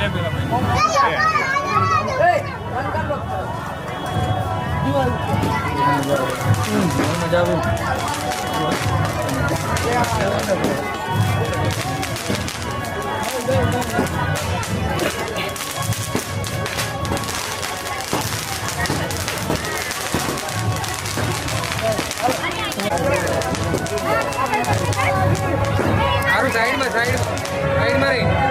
Side में रही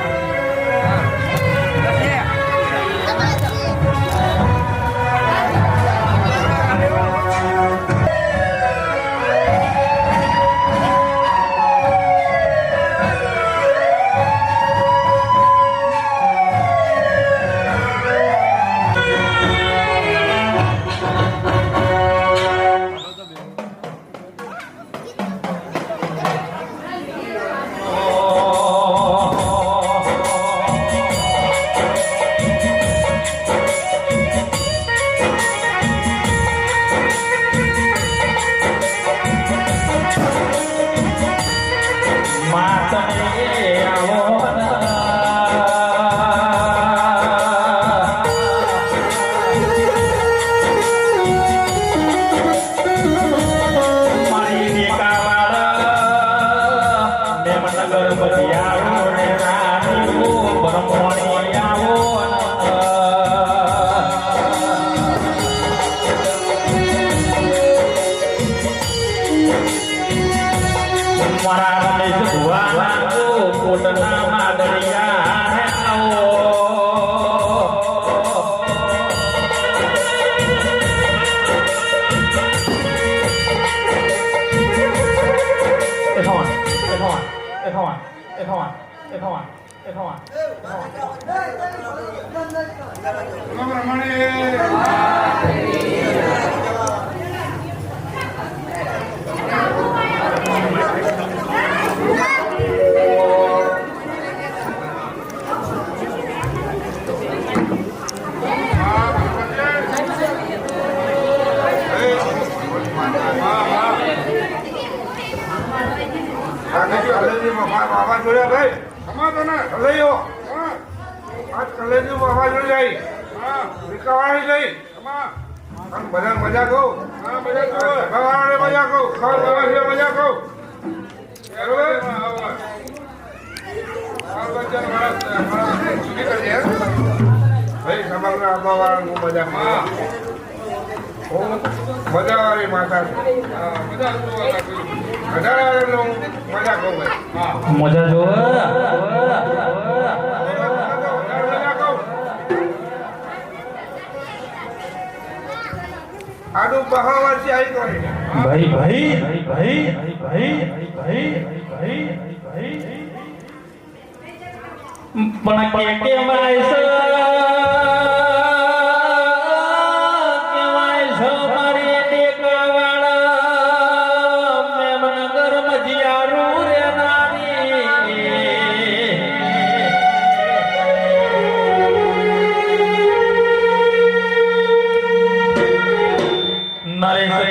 बाबा जोया भाई समातो ना कलेयो आज कलेयो बाबा जो जाई हां रिकवाई गई अम्मा हम मजा को हां मजा को भगवान ने मजा को सब बाबा से मजा को बरोबर और बच्चन हमारा सुनी कर दिया भाई समग्र बाबा को मजा हां मजा वाली माता मजा तो मजा को मजा जो आडू बहावर से आई कोई भाई भाई भाई भाई भाई भाई भाई भाई पण के वायस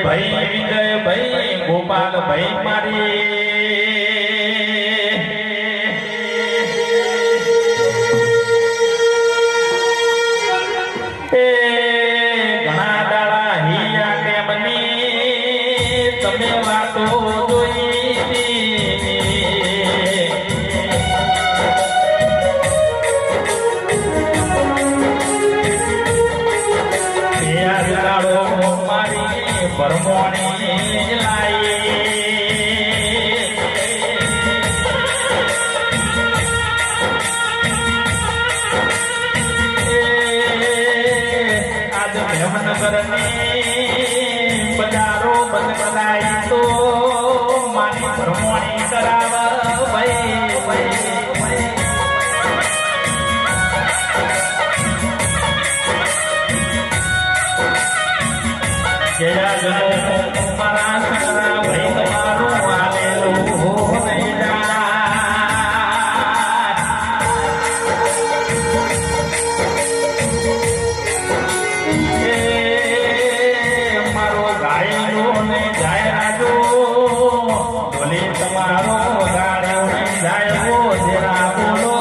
भाई विजय भाई गोपाल भाई मारी घना दाड़ा हिया के बनी तमे वातो जोई परमोणी लाई आज हेमनगर में बजारो बंद बनाई तो मानी परमोणी कराव भाई जया जनो मारा सकरा भाई तुम्हारो आलेलो हो नहीं जा मारो गायो ने जाय राजो भले तुम्हारो गायो ने जाय वो जरा बोलो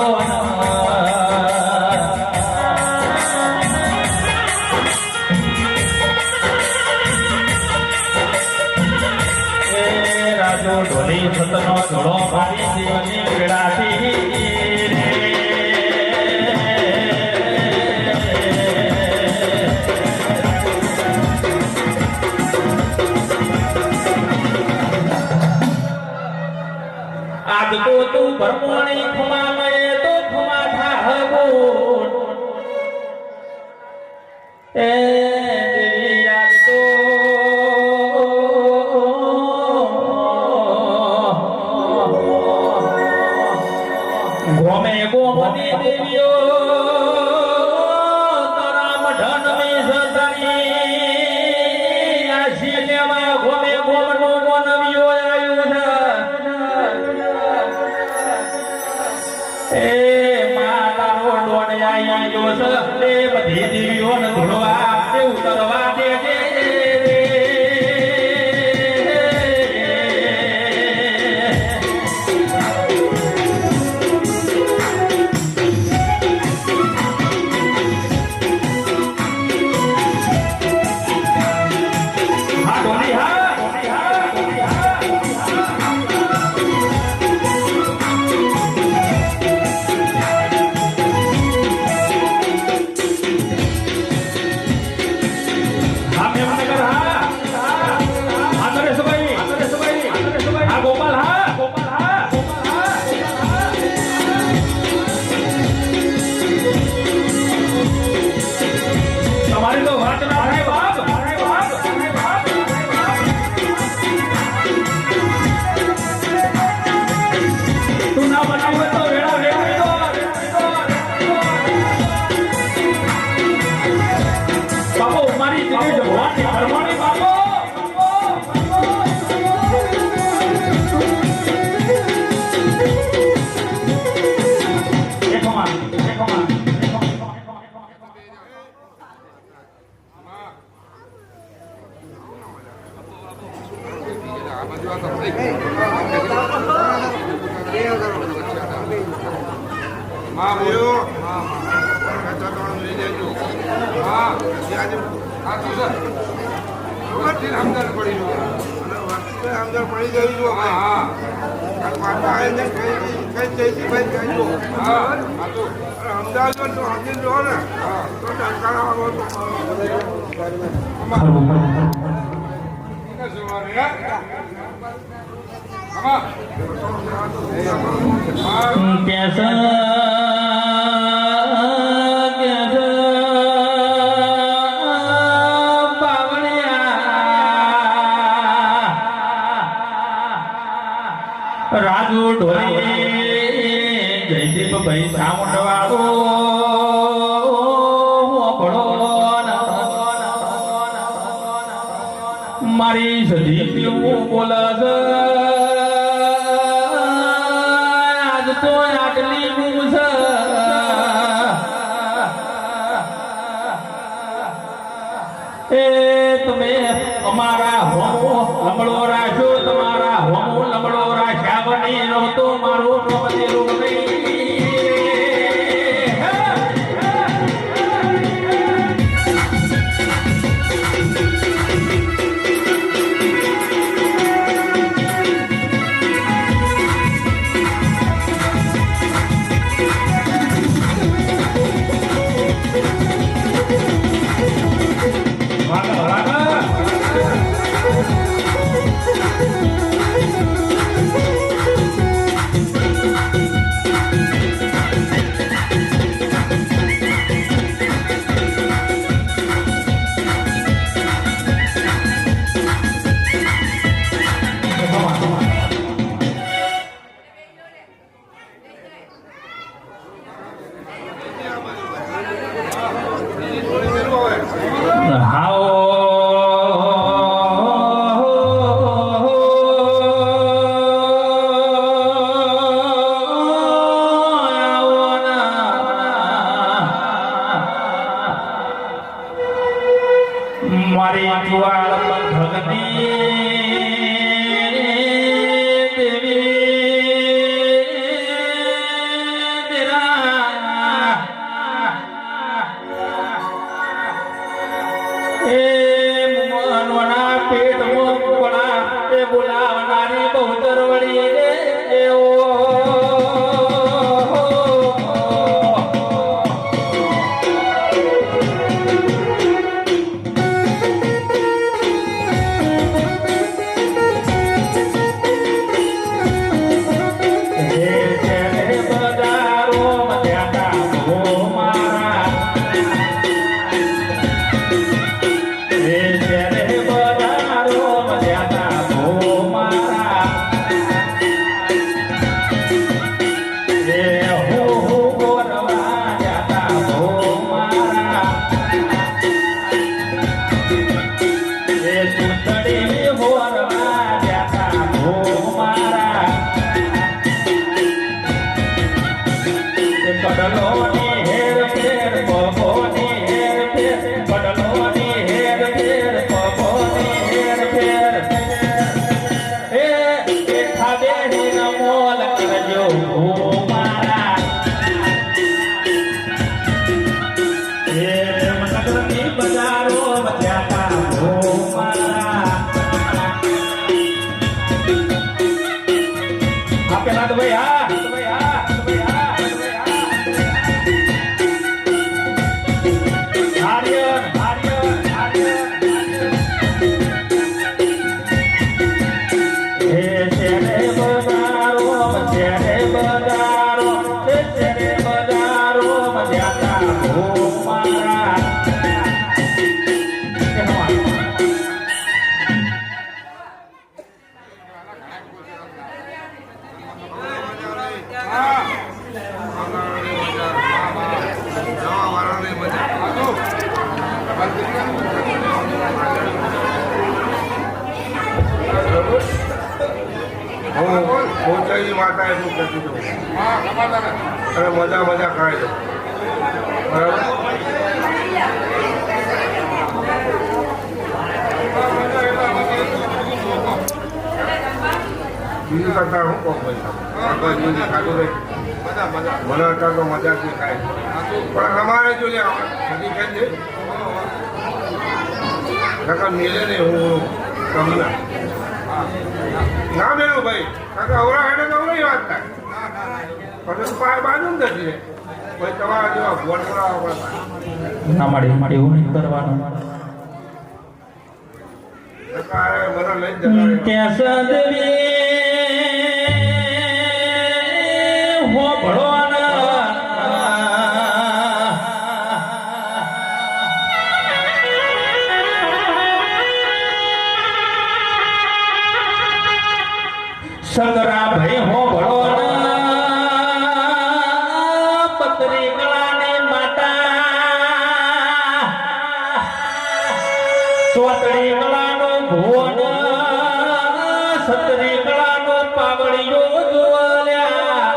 ભરમોણી ખમા મળે તો ખમા થાહગુણ એ દેવી યાદ તો ગોમે ગોમની દેવીઓ તરામ ઢન મે સતરી આશી લેવા ગોમે ગોમનો મોનવીઓ આયું છે એ માતાનો ડોણ આયો છે એ બધી દેવીઓને ધોળવા તે ઉતરવા દે માં બોલ્યો હા લઈ જજો હા આજે આ તો સર વખતથી આમદાર પડી ગયો અને વખતે આમદાર પડી ગઈ જો હા હા પાછા આવીને કઈ જઈથી ભાઈ કહેજો હા આ તો અમદાવાદ તો સમજી જો ને હા તો ટંકારામાં રાજુ ઢોલી જયદીપ ભાઈ સાઉન્ડ વાળો મારી સધી બોલા આજ તો આટલી મૂસ એ તમે અમારા હોમો લમડો રાખ્યો તમારા હોમો લમડો રાખ્યા બની રહો તો મારું નોંધેલું નહીં મારી જુવાળ ભગતી બોલાવનારી બહુતર વળી રે બધી માતા એટલું કહેતી દઉં અને મજા મજા કરાવી દઉં બરાબર બીજું કરતા હું કહું ભાઈ ખાતું રહી મને અત્યારે તો મજા જ ખાય પણ અમારે જો હજી કહે છે કાકા મેલે ને હું તમને ના મેળવું ભાઈ કાકા અવરા હેઠે તો અવરાઈ વાત થાય પછી બાજુ જ નથી ભાઈ તમારા જેવા ભોટ કરાવવા પડે ના મળે એવું નહીં કરવાનું કાકા મને લઈ જતા સગરા ભાઈ હો ભળો પતરી કળાની માતા ચોતરી કળાનો ભુવન સતરી કળાનો પાવડીઓ જોલ્યા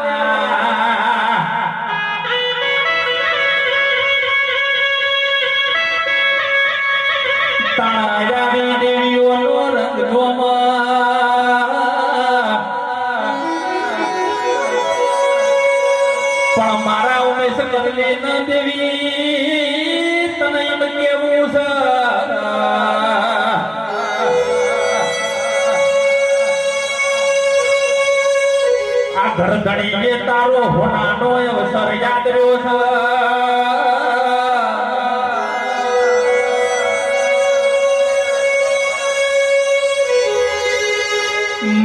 તાળાવી દેવીઓનો રંગ પણ મારા ઉમેશ કદલે ન દેવી તને એમ કેવું છે આ ઘર ધણી તારો હોનાનો અવસર યાદ રહ્યો છે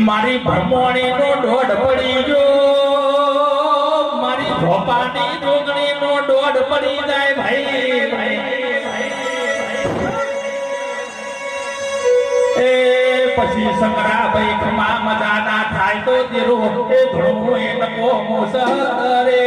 મારી ભરમોણીનો દોઢ પડી ગયો મારી ભોપાની જોગણીનો દોઢ પડી જાય ભાઈ એ પછી સંગરા ભાઈ ખમા મજા ના થાય તો તેરો એ ઘણું એ નકો મોસરે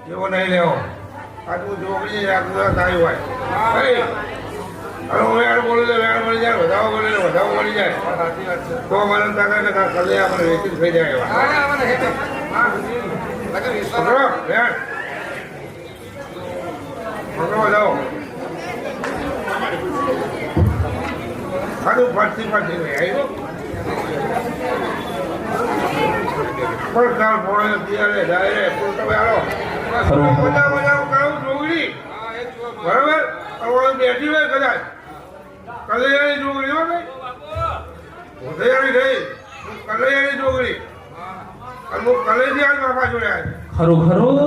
એવો નહીં લેવો આ તું જોગડી થાય હોય હું વેળ બોલું તો વેળ મળી જાય વધાવો બોલે વધાવો મળી જાય તો મને તાકાત કલે આપણે વેચી થઈ જાય એવા વધાવો ખાધું ફરતી ફરતી આવ્યો પણ કાલ ફોડે ત્યારે જાય તમે હાલો મજા મજા કરાવું જોગડી બરાબર બેઠી હોય કદાચ કલૈયાની જોગડી હો ભાઈ હોથૈયાની થઈ કલૈયાની જોગડી અને હું કલેજી આજ બાપા જોડે આજ ખરું ખરું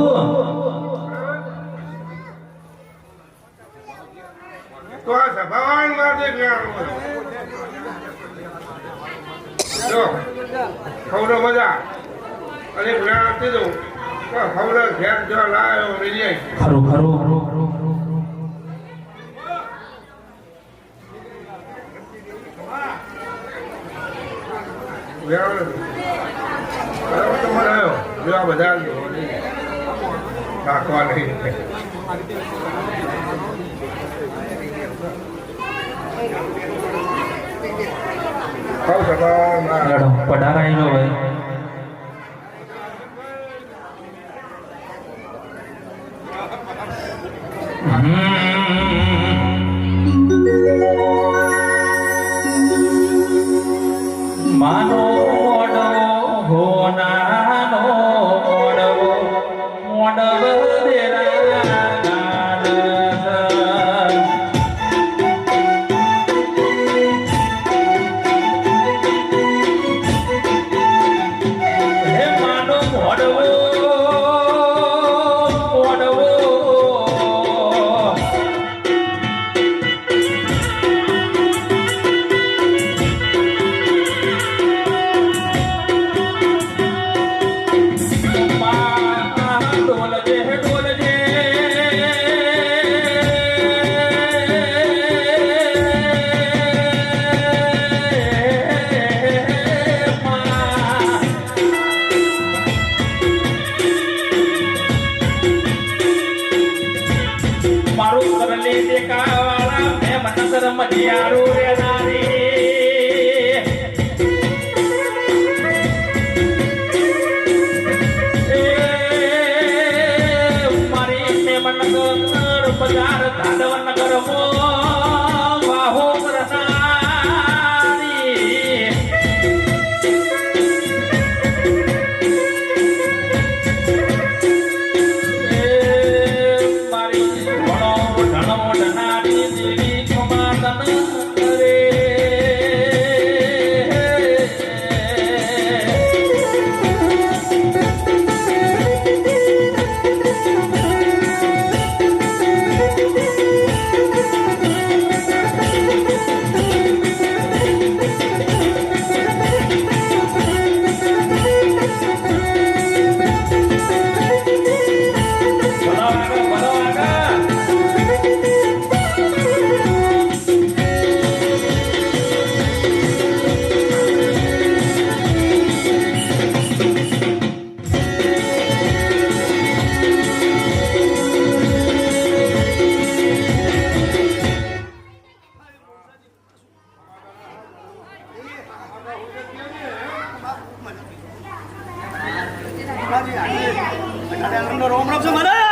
તો આ સભાવાન માં દેખ જો ખવડો મજા અને જ્ઞાન આપી દઉં ખવડો ઘેર જો લાવ્યો લઈ જાય ખરું ખરું બરાબર તમારે આવ્યો જો આ બધા રાખવા નહીં ખાવ સભા પડારાઈ નો ભાઈ માનો મોડો હોનાનો મોડવો મોડવ દેરા હે માનો મોડવો મનગર મઢિયારું રે નારી બજાર ધાડવનગર મો વાહો કરનારી મારી ઘણો ધણો ધનારી દેવી કમાતન કરે રોમ રોમ છે મારા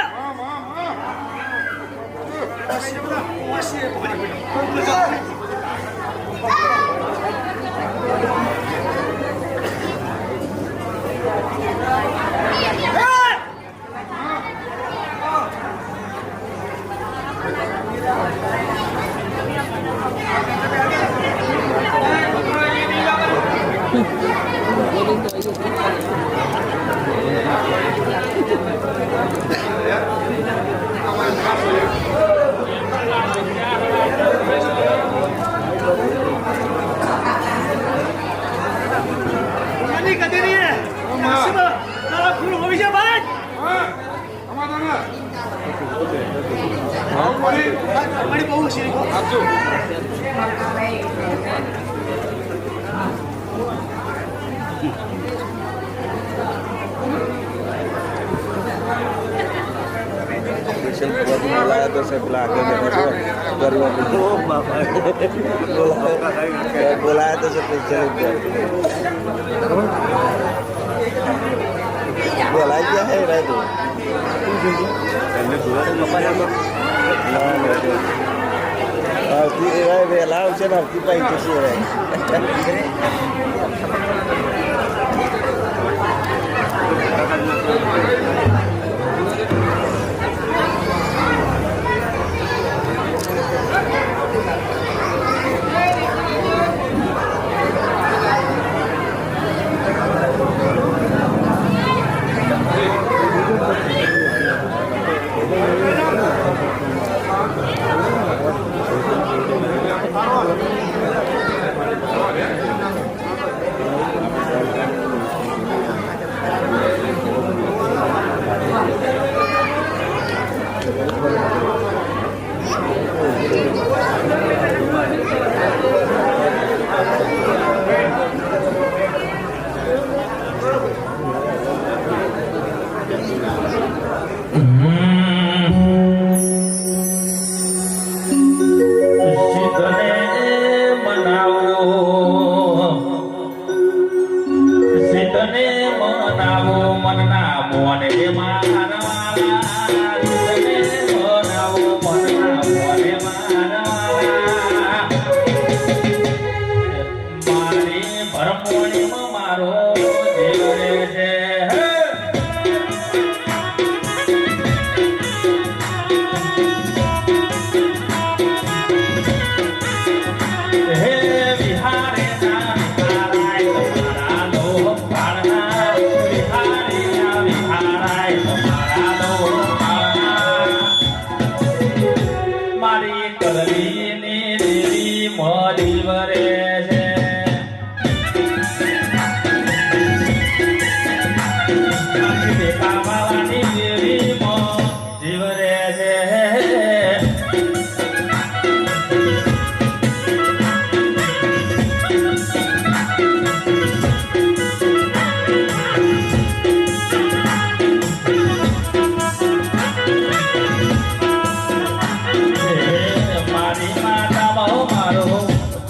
બહુ છે बोलाया तो से बुला के बोलाया तो से चले बोला क्या है रह दो વેલા છે ને આવતી પાઈ થશે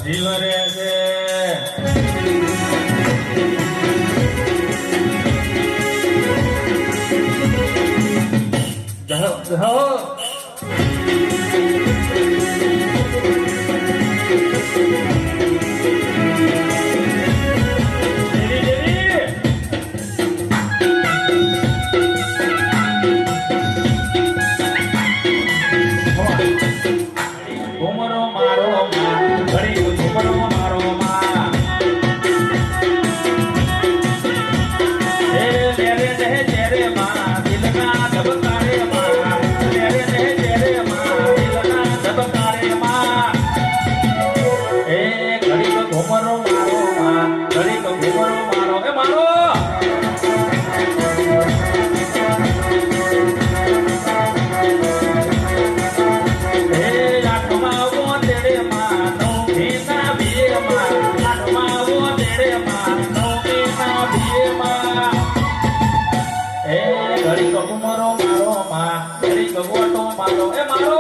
જીવ રે છે ઘુમરો મારો માં ઘડી ઘુમરો મારો માં તેરે ને તેરે માં દિલના ધબકારે માં તેરે ને તેરે માં દિલના ધબકારે માં એ ઘડી ઘુમરો મારો માં ઘડી ઘુમરો મારો એ મારો ઘુમરો મારો માં ઘડી ગોટો મારો એ મારો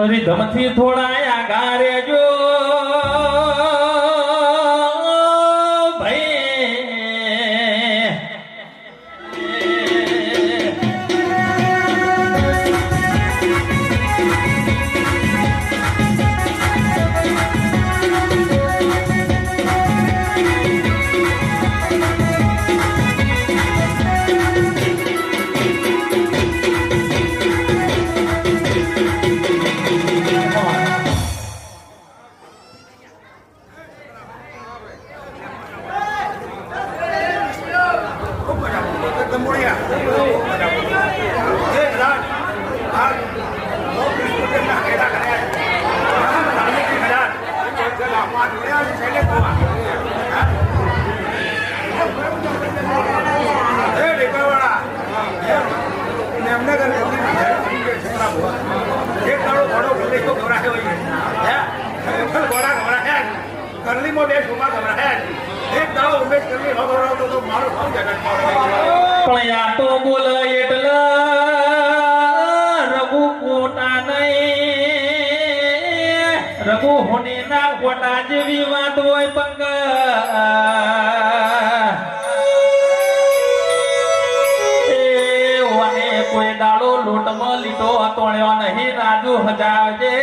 રીધમથી થોડા આગા રેજો કરલીમાં બે છોકરા ગભરાયા એક દાડો ઉમેશ કરલી ન ગભરાવતો તો મારો ભાવ જગતમાં પણ આ તો બોલ એટલે રઘુ કોટા નહીં રઘુ હોની ના કોટા જેવી વાત હોય પંગ એ ઓને કોઈ દાડો લોટમાં લીધો તોણ્યો નહીં રાજુ હજાવજે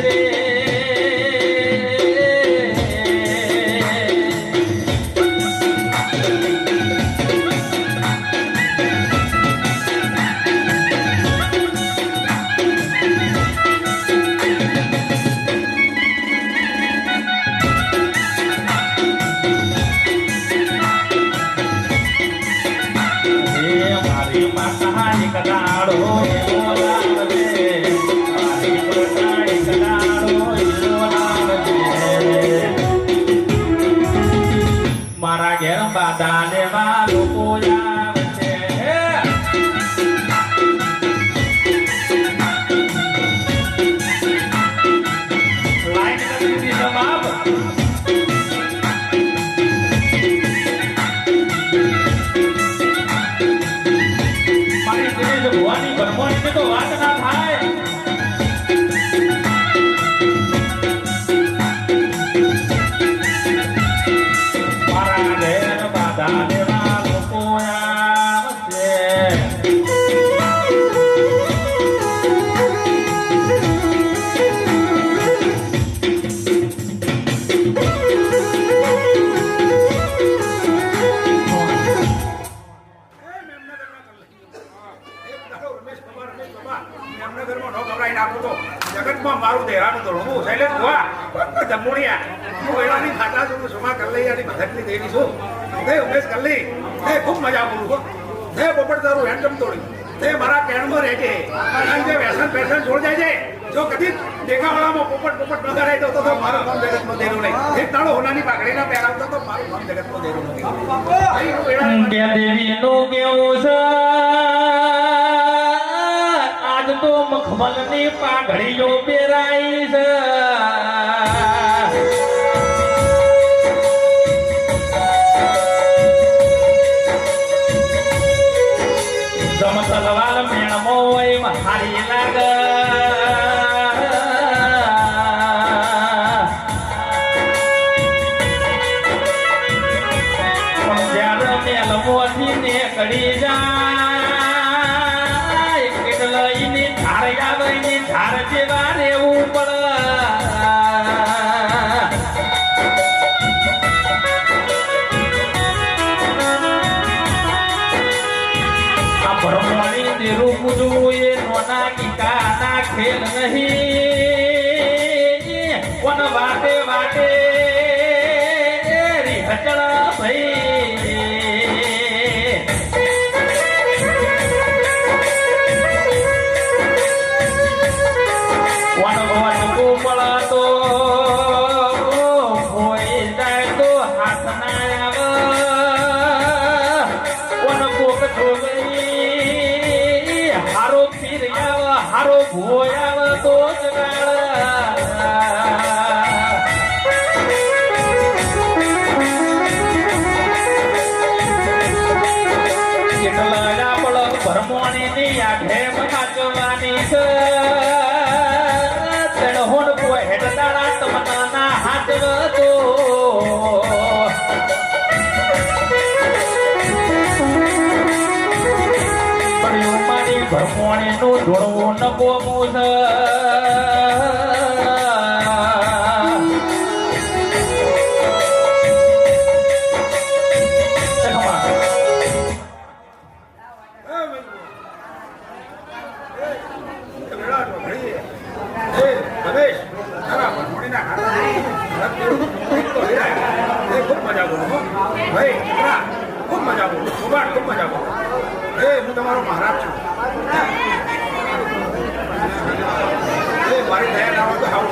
રે મારા ઘેર બાધા લેવા લોકો આવે છે લાઈન કરી દીધી જવાબ મારી દિનેશ ભવાની ભરવાની તો વાત ના થાય મારા ઘેર બાધા લેવા લોકો આવશે જગતમાં મારું દેરાનું તો હું શૈલેષ ગોવા જમુણિયા હું એનાની ખાતા છું સુમા કલ્લૈયાની ભગતની દેવી છું તે ઉમેશ કલ્લી તે ખૂબ મજા કરું તે પોપટ તારું હેન્ડમ તોડી તે મારા કેણમાં રહેજે અને જે વ્યસન પેશન છોડ જાય છે જો કદી દેખાવાળામાં પોપટ ન કરાય તો મારું કામ જગતમાં દેરું નહીં એક તાળો હોનાની પાઘડીના પહેરાવતો તો મારું કામ જગતમાં દેરું નથી કે દેવીનું કેવું છે આજ તો મખમલની પાઘડીઓ પહેરાઈ છે ને કડી જાય કેટલાયની ધાર આવે ની ધાર જેવા રહેવું પડે ભરમાણી દેરું પૂજવું એ નોના કીકાના ખેલ નહીં કોન વાટે વાટે હચળ ભાઈ વન વન કુપળ તો હોય જાય તો હાથ ના આવે કોન કોક છોકરી હારો પીર આવે હારો ભોય આવે તો ભરમોણી ની આઘે નાચવાની છે તણહોન કોઈ હેડદાડા તમના હાથ તો ભરમોણી નું ધોળવું ન ગોમું છે હું તમારો મહારાજ છું મારી દયા ના હોય તો આવું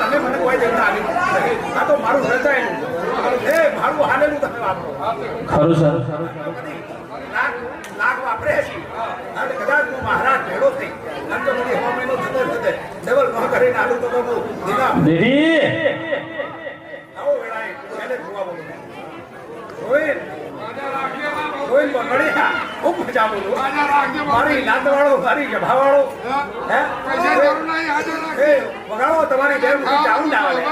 તમે મને કોઈ દેવતા આવી આ તો મારું રચાયેલું મારું હાલેલું તમે વાપરો ખરું સર લાખ વાપરે છે અને કદાચ હું મહારાજ ભેળો થઈ અને તો મને હવા મહિનો થતો ડબલ ન કરીને આલું તો હું દીના દેવી આવો વેળાએ એને જોવા બોલું રોહિત બગડ્યા ખૂબ મજા બોલું મારી લાતવાળો મારી જભાવાળો વગાડો તમારી બેન ચાવું ના આવે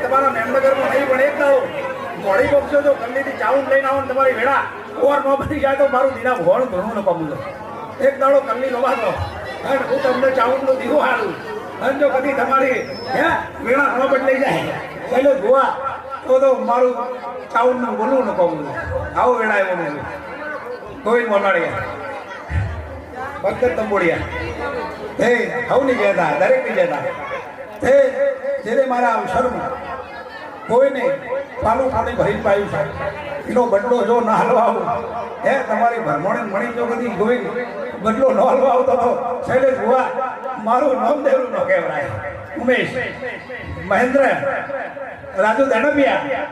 તમારા મેમનગરમાં નહીં પણ એક દાડો મોડી બક્ષો જો ગલ્લીથી ચાઉન લઈને આવો ને તમારી વેળા ઓર ન બની જાય તો મારું દીના ભોળ ઘણું ન પામું એક દાડો કલ્લી નો બાંધો અને હું તમને ચાઉનનું દીવું હારું અને જો કદી તમારી વેળા ન બદલાઈ જાય પહેલો જોવા તો મારું ચાઉનનું બોલવું ન પામું આવો વેળા એવો નહીં કોઈ મોનાળિયા ભક્ત તંબોડિયા હે હવની જતા દરેકની જતા હે જેને મારા શર્મ કોઈને પાલું પાણી ભરી પાયું છે એનો બદલો જો ના હલવાવું હે તમારી ભરમોણે મણી જો કદી ગોઈ બદલો ન હલવાવતો તો શૈલેષ ભુવા મારું નામ દેવું ન કહેવાય ઉમેશ મહેન્દ્ર રાજુ ધણપિયા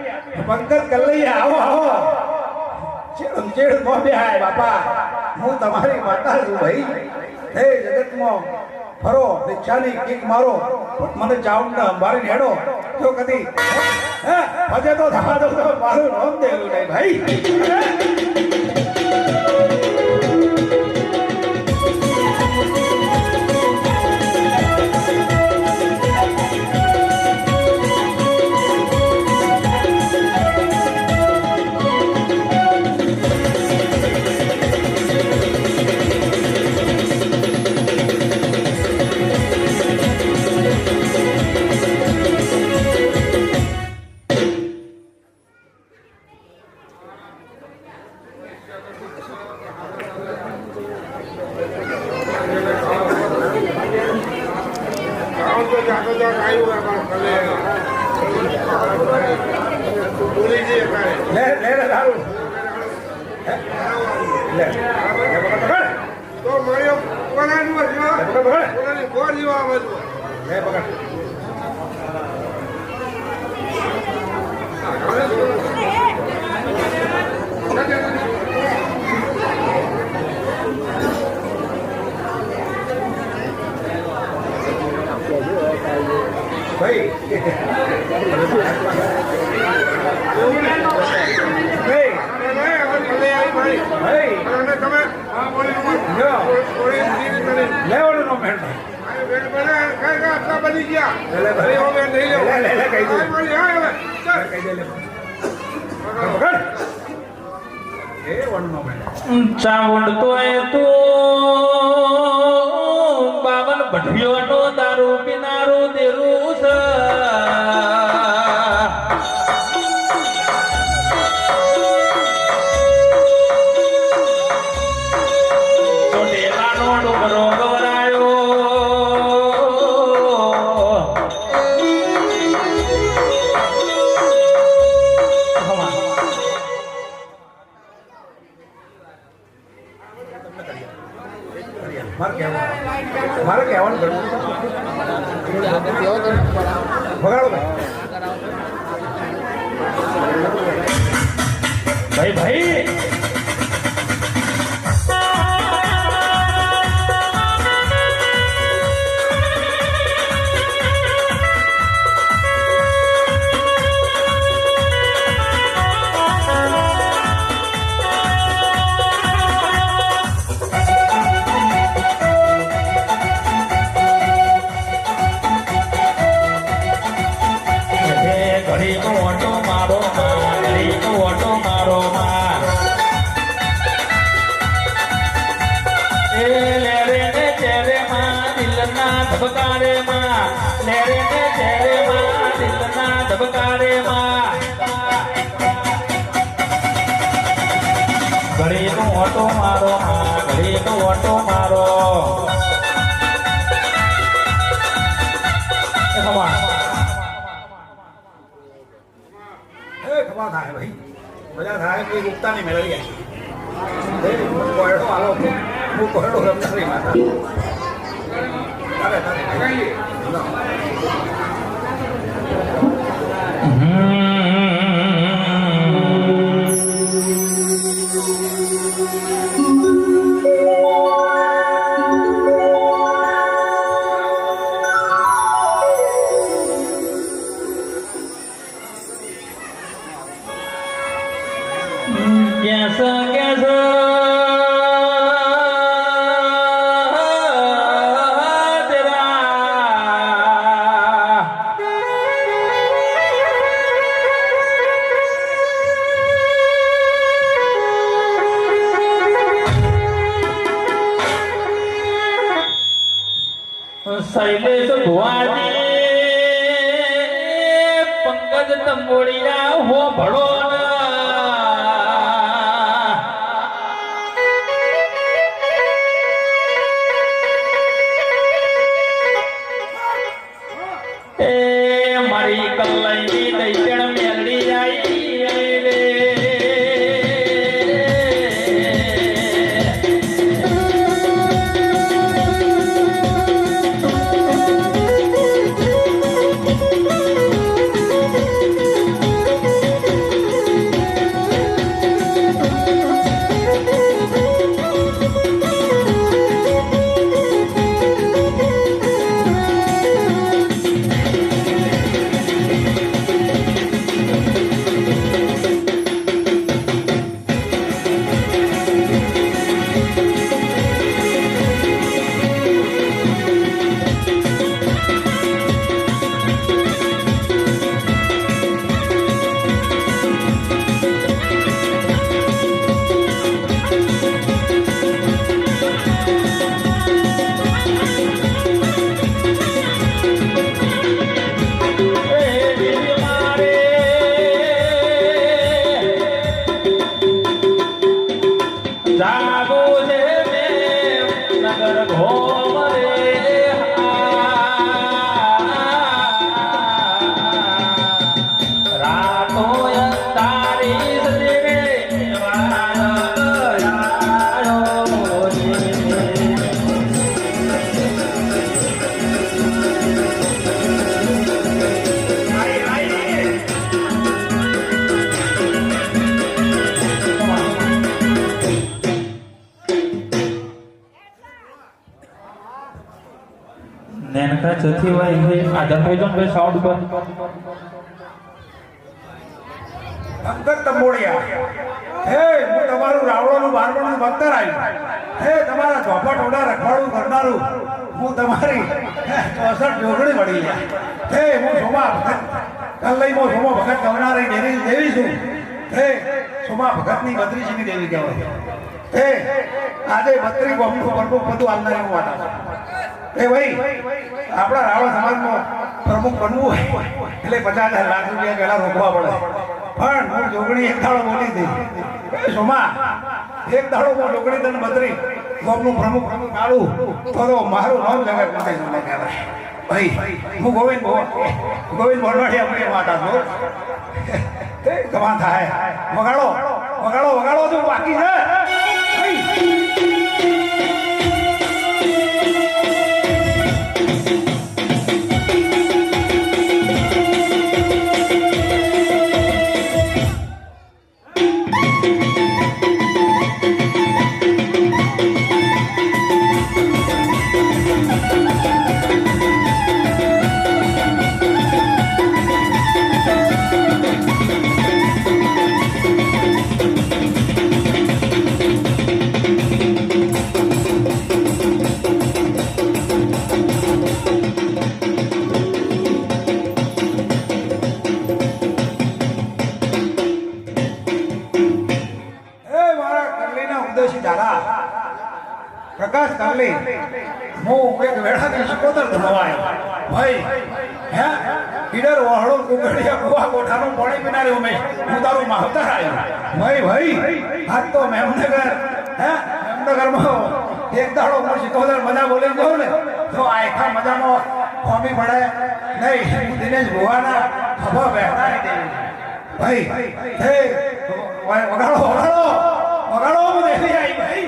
પંકજ કલ્લૈયા આવો આવો ચેડ મો બેહાય બાપા હું તમારી માતા છું ભાઈ હે જગતમાં ફરો દીક્ષાની કીક મારો મને ચાઉંડ અંબારી હેડો જો કદી હજે તો થવા દો તો મારું નામ દેવું નહીં ભાઈ જાતો જાત આવ્યું આમાં કલે બોલી જઈએ કાંઈ લે સારું લે તો મળ્યો કોનાનું જીવા કોનાની ગોળ જીવા આવે લે પકડ ભાઈ તમે હા બોલી લેવાનું નો મેળ આટલા બની ગયા લે ભાઈ નહીં લેવો લે કહી દે મળી હા હવે ચાલ કહી દે લે પકડ એ વણ નો મેળ ચાવડ તોય તું બાવન ભઠિયોનો દારૂ પીનારું દેરું છે ચોટેલાનો ડુંગરો ગવરાયો મારે કહેવાનું કરવું ભગાડો ભાઈ ઘડીનો ઓટો મારો માં ઘડીનો ઓટો મારો માં એ લેરે ને ચેરે માં દિલના ધબકારે માં લેરે ને ચેરે માં દિલના ધબકારે માં ઘડીનો ઓટો મારો માં ઘડીનો ઓટો મારો ખબર થાય ભાઈ મજા થાય કોઈ રૂપતા નહીં મેળવી ગયા કોયડો આલો હું કોયડો રમતા નહીં માતા कैसा कैसा तेरा शैलेश भुआजी पंकज तंबोड़िया हो भड़ो મારી કલ્લાઈ દૈતણ મેલડી જાય રે નેનકા ચથી વાય હે આ જનરેશન ભાઈ સાઉન્ડ પર અંગત તંબોળિયા હે હું તમારું રાવણોનું બારવણનું ભક્તર આવ્યું હે તમારા ચોપટ ઓડા રખવાડું કરનારું હું તમારી 64 જોગણી મળી ગયા હે હું સોમા ભગત કલ્લઈમાં સોમા ભગત ગવનારી દેવી છું હે સોમા ભગતની બત્રીજીની દેવી કહેવાય હે આજે 32 ગોમનું પ્રમુખ બધું હાલનારી હું વાતા એ ભાઈ આપણા રાવણ સમાજમાં પ્રમુખ બનવું હોય એટલે 50,000 લાખ રૂપિયા પહેલા રોકવા પડે પણ હું જોગણી એક દાડો બોલી હતી સોમા એક દાડો હું જોગણી તને 32 ગોમનું પ્રમુખ કાઢું તો મારું નામ જગત નથી કહેવાય ભાઈ હું ગોવિંદ ભરવાડિયા મને વાતા છું કમા થાય વગાડો વગાડો વગાડો તો બાકી છે પ્રકાશ કરલી હું એક વેળાથી શિકોતર ધરવાયો ભાઈ હે ઈડર વહળો કુકડિયા કુવા કોઠાનો પાણી પીનારે ઉમેશ હું તારું માવતર આવ્યો ભાઈ આજ તો મેમનગર હે મેમનગરમાં એક દાડો હું શિકોતર મજા બોલી જાઉં ને તો આખા મજામાં ખોમી પડે નહીં દિનેશ ભુવાના ખભા બેહનારી દેવી ભાઈ હે વગાડો વગાડો વગાડો હું દેવી આવી ભાઈ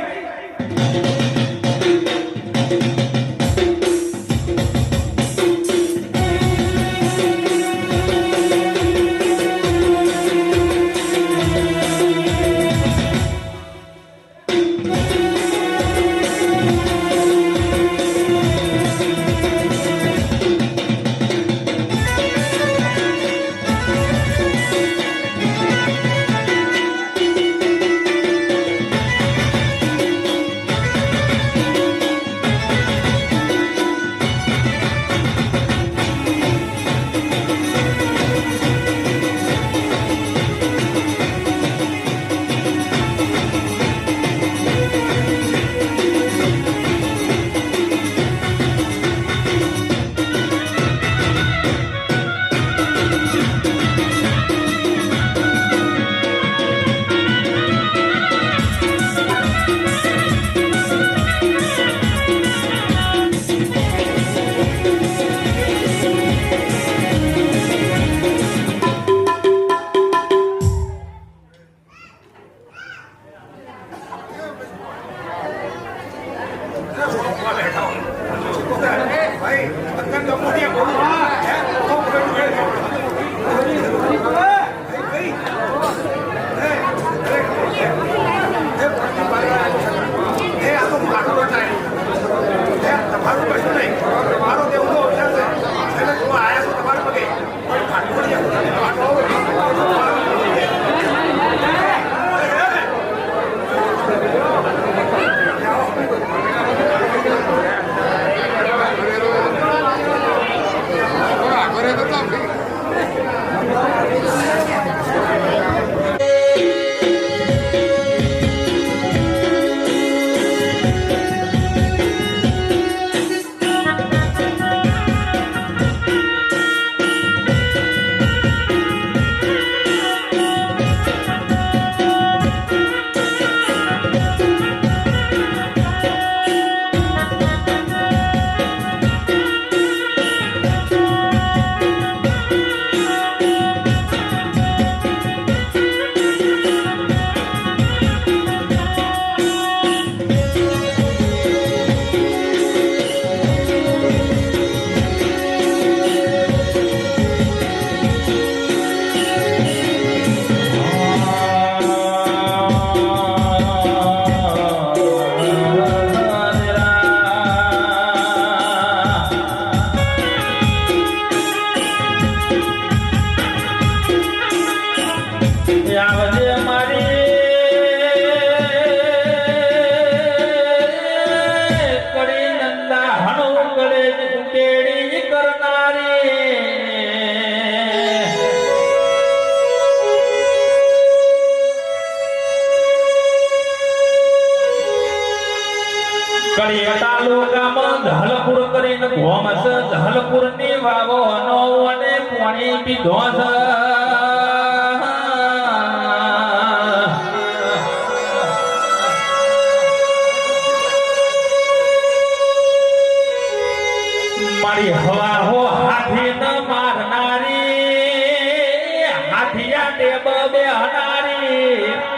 પડીને ગોમસ જહલપુરની વાવો નો અને પાણી પીધો છે મારી હવા હો હાથી ન મારનારી હાથિયા ટેબ બે હનારી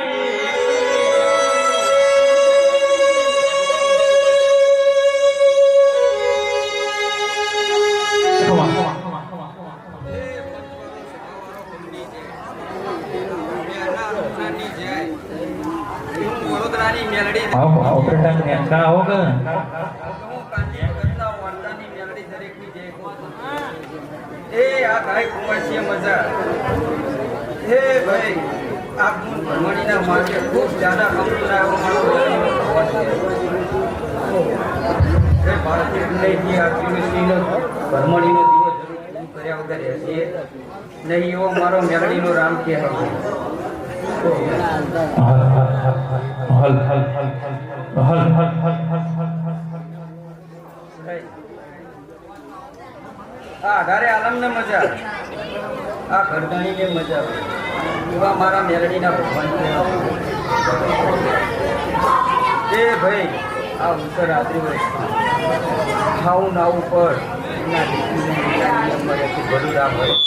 વડોદરાની મેલડી ઓપરેટર ને કા હોગા એ આ ભાઈ કુંવરસિંહ મજા હે ભાઈ આ ગુણ ભરમણીના માર્ગે ખૂબ જ્યાદા કંપનીના મારો હે ભારતીય નહીં આ કુંવરસિંહનો ભરમણીનો દીવો જરૂર કર્યા વગર હશે નહીં એવો મારો મેલડીનો રામ કહેવાય હલ હલ હલ હલ આ અઢારે આલમને મજા આ ઘરધણીને મજા એવા મારા મેલડીના ભગવાન એ ભાઈ આ ઉત્તર રાત્રિ હોય ખાવું નાવું પર એના ભલું રામ હોય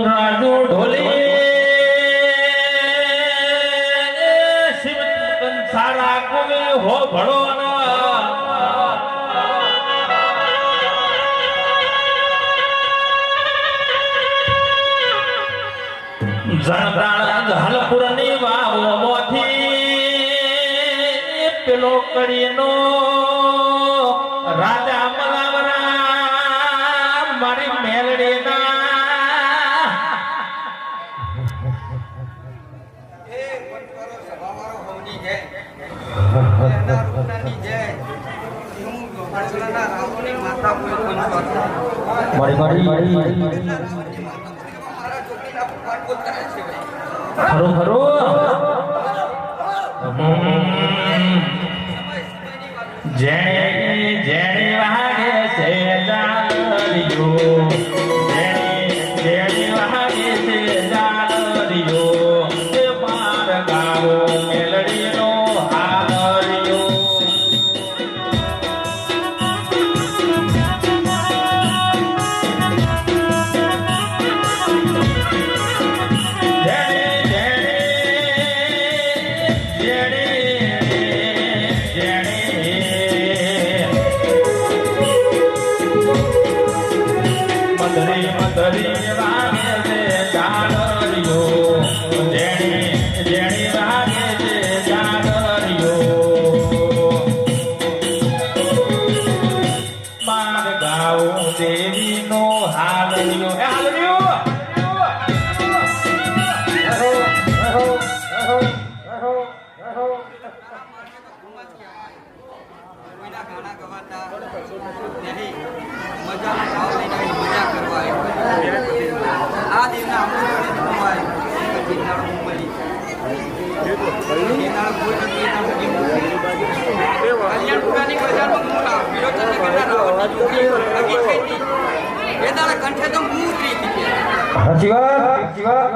રાજુ ઢોલી શિવ સારા કુવે હો ભળો જણદાણ હલપુરની વાવો મોથી પેલો કડીનો રાજા મલાવરા મારી મેલડીના ખરું જેણે જેણે વાગે છે જાણ્યો જેણે વાગે છે જાણ્યો તે માર ગાવો મેલડીનો હાર્યો મધરી વાગે છે જાણ્યો જેણી જેણી વાગે છે જાણ્યો માર ગાઉ દેવીનો હાલ્યો કોઈના ગાણા ગવાતા નહીં મજાનો ભાવ લઈને મજા કરવા આવ્યો આ દિવસના અમૃત ધોવાય ગિરનાર મુંબઈ ગિરનાર કોઈ નથી કલ્યાણપુરાની બજારમાં મોટા વિરોચનગરના રાવણની જોડી લગી થઈ હતી એ તારા કંઠે તો હું ઉતરી હતી સાચી વાત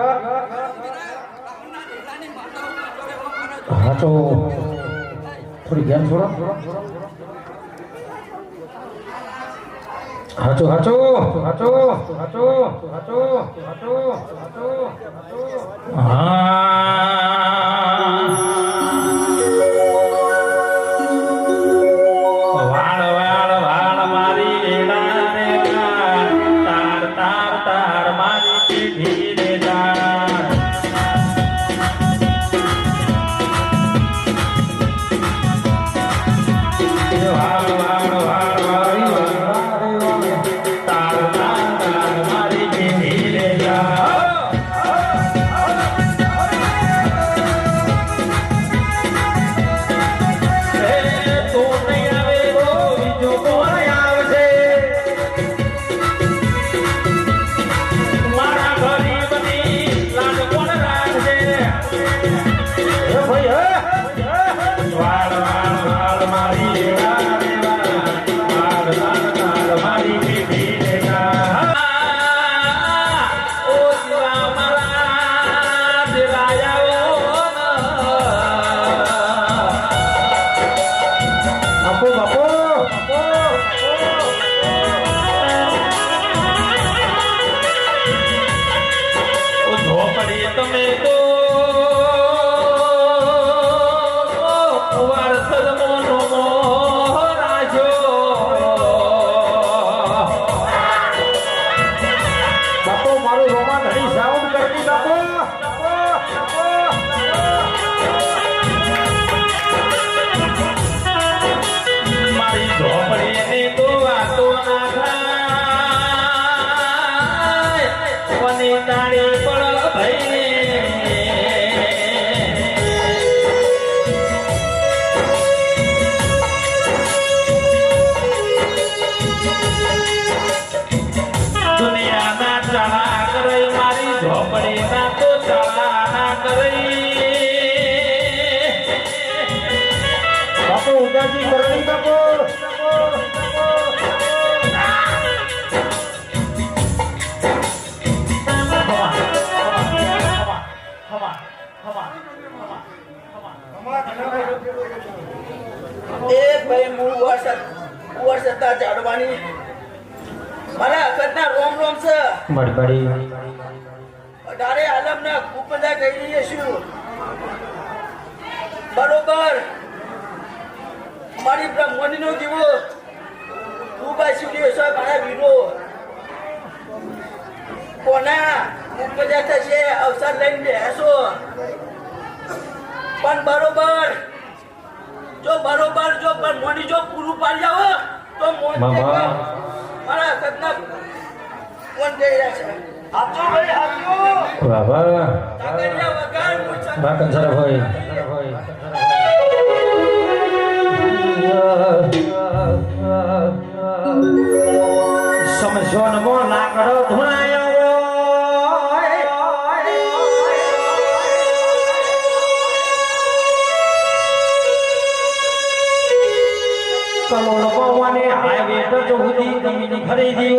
હા તો થોડી ધ્યાન છોડો હાચો હાચો હાચો હાચો હાચો હાચો હાચો વાળ વાળ વાળ મારી રેડા રે તાર તાર તાર મારી પીઠી રે તાર ઝોપડી ના તો શાળા ના કરી બાપુ ઉદાસી કરણી બાપુ એ ભાઈ મૂળ વર્ષતા જાડવાની મારા અખતના રોમ રોમ છે અઢારે આલમના ખૂબ બધા કહી રહીએ છું બરોબર મારી બ્રહ્મણીનો જીવો ખૂબ આશીર્યો છે મારા વીરો કોના ખૂબ મજા થશે અવસર લઈને બેસો પણ બરોબર જો બ્રહ્મણી જો પૂરું પાડી આવો તો મારા અખતના કોણ જઈ રહ્યા છે આપજો ભાઈ આપજો કાકડિયા વગર સમજો નમો લાકડો ધુણાયો કલોલ પવને હાઈવે તો ચૌધી જમીન ખરીદી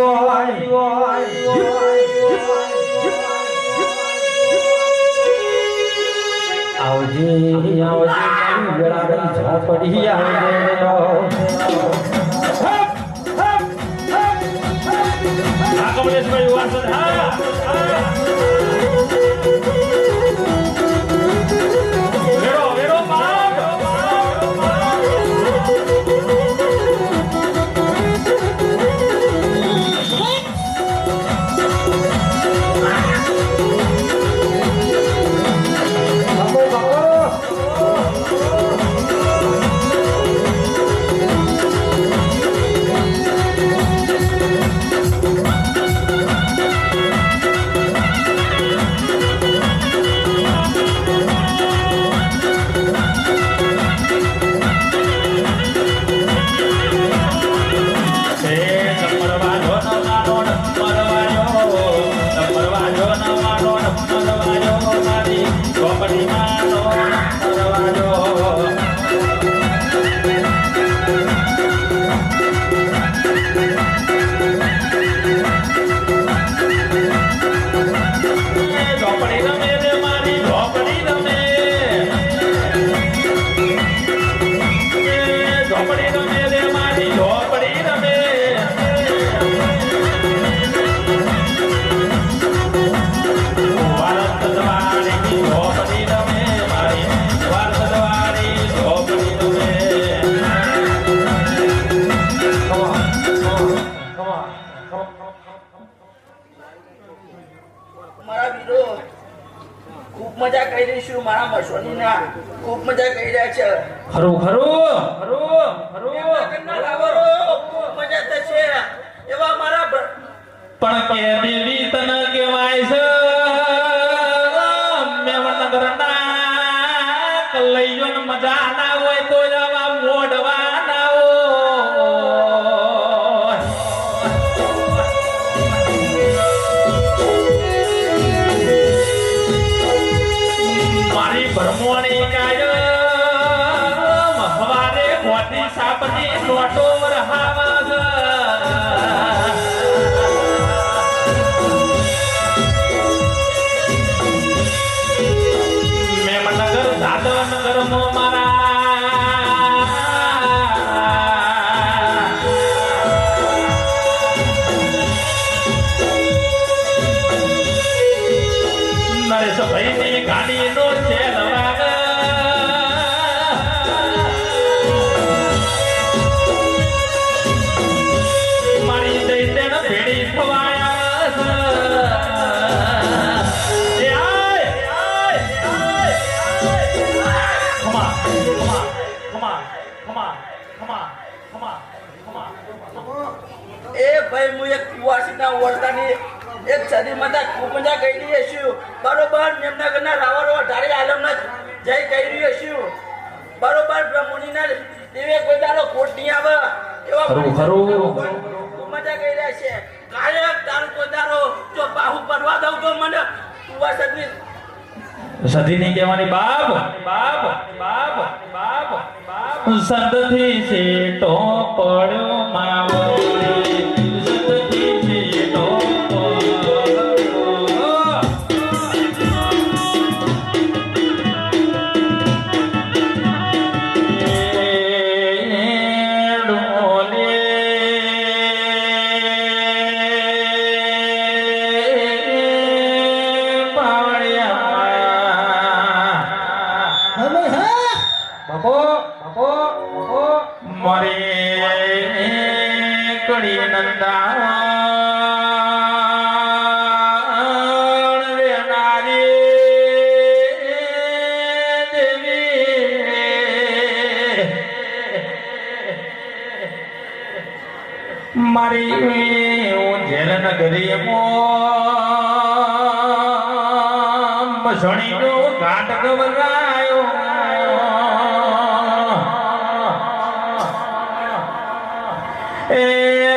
આવજે મારી વેળાની ઝોપડી આવજે કમલેશભાઈ વાસણ વેરો મજા કરી રહીશું મારા મસોની ના ખૂબ મજા કરી રહ્યા છે ખરું મજા થશે એવા મારા પણ કે દેવી તને કહેવાય છે મેવનગર ના કલૈયો મજા ના હોય તો જવા મોઢવા ના મારી ભરમોણી કાયમ હવારે મોટી સાપની નોટો રહાવા એક સદી મજા ખૂબ મજા કરી રહી છું બરોબર મેમનગરના રાવરો અઢારે આલમના જય કહી રહ્યો છું બરોબર બ્રહ્મણીના દેવે કોઈ દાડો ખોટ નહીં આવે એવા ખૂબ મજા કરી રહ્યા છે કાયક તારું કોઈ દાડો જો બાહુ પરવા દઉં તો મને સુવાસદની સધી નહીં કહેવાની બાપ બાપ બાપ બાપ બાપ સંતથી સેટો પડ્યો માવો સંતથી સેટો મારી ઝેર નગરી મસણી નો ઘાટ ગવરાયો એ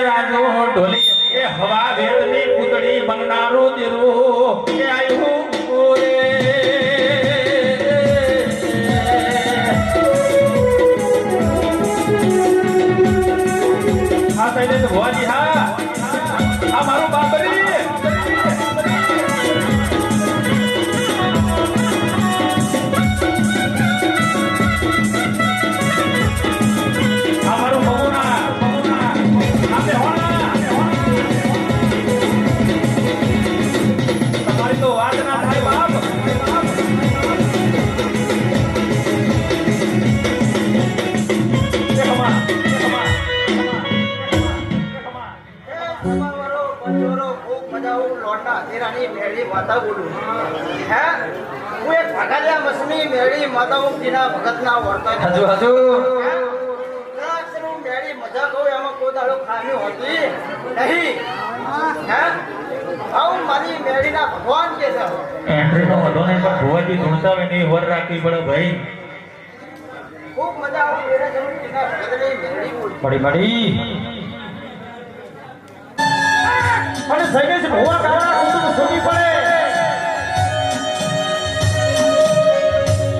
રાજો ઢોલી એ હવા વેતની પૂતળી મંગનારું દેરું એ આયું રે આ સાઈડે તો ભુવાજી હા આ મારું બાપરી આ મારું બબુના આપે હોણા તમારી તો વાત ના થાય બાપ માતા બોલું હે હું એક ભગાલિયા મસમી મેળી માતા હું તેના ભગતના વર્તન હજુ હજુ મેળી મજા કહું એમાં કોઈ દાડો ખામી હોતી નહીં હે આવું મારી મેળીના ભગવાન કે છે એન્ટ્રીનો વધો નહીં પણ ભુવાજી ધૂણતા હોય નહીં વર રાખવી પડે ભાઈ ખૂબ મજા આવે મેળા જવું તેના ભગતની મેળી બોલી પડી પડી અને સૈન્ય છે ભુવા કાળા કુટુંબ છોડી પડે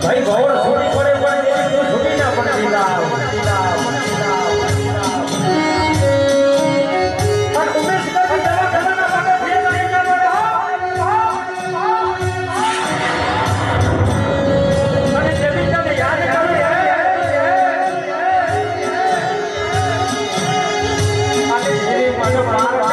ભાઈ ગૌર છોડી પડે પણ તું છૂટી ના પડે લીલા પણ ઉમેશ કદી જવા કરવાના માટે ફેર કરી ના પડે અને જેવી તને યાદ કરી અને જેવી મને મારા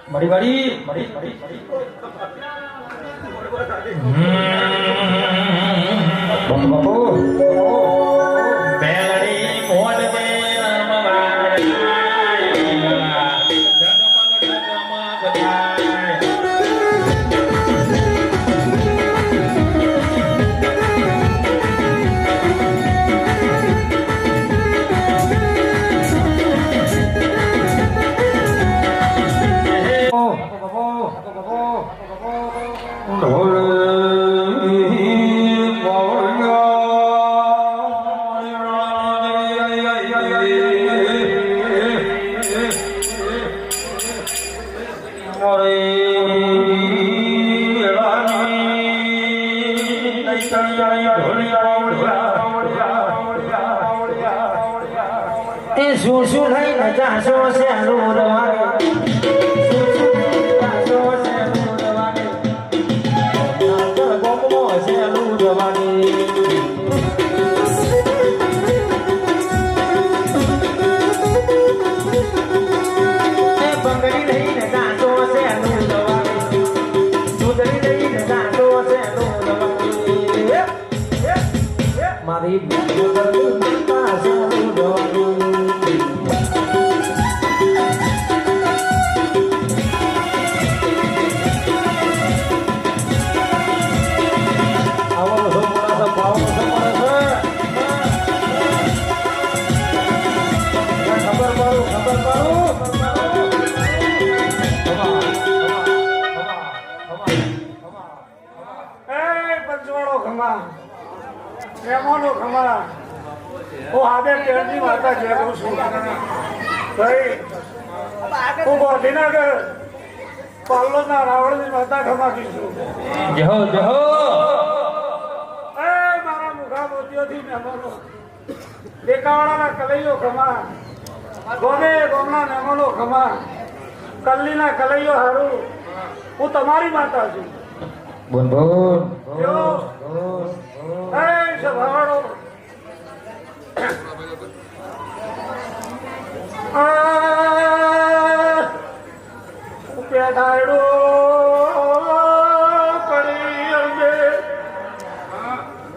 બડી બડી બડી બડી બડી બાપુ બેલડી મોડ દે રમવાય જગમગ જગમગ થાય શું શું લઈને જાશો છે મારી પંચવાળો ખમા મહેમાનો ખમા હું હાથે તેરની માતા જે કહું છું ભાઈ હું ગાંધીનગર પાલોદના રાવણની માતા ખમા કીધું જહો જહો મારા મુખા મોતીઓથી મહેમાનો દેકાવાળાના કલૈયો ખમા ગોમે ગોમના મહેમાનો ખમા કલ્લીના કલૈયો હારું હું તમારી માતા છું બોન બોન સભાવાળો પેડાડો કરી અંગે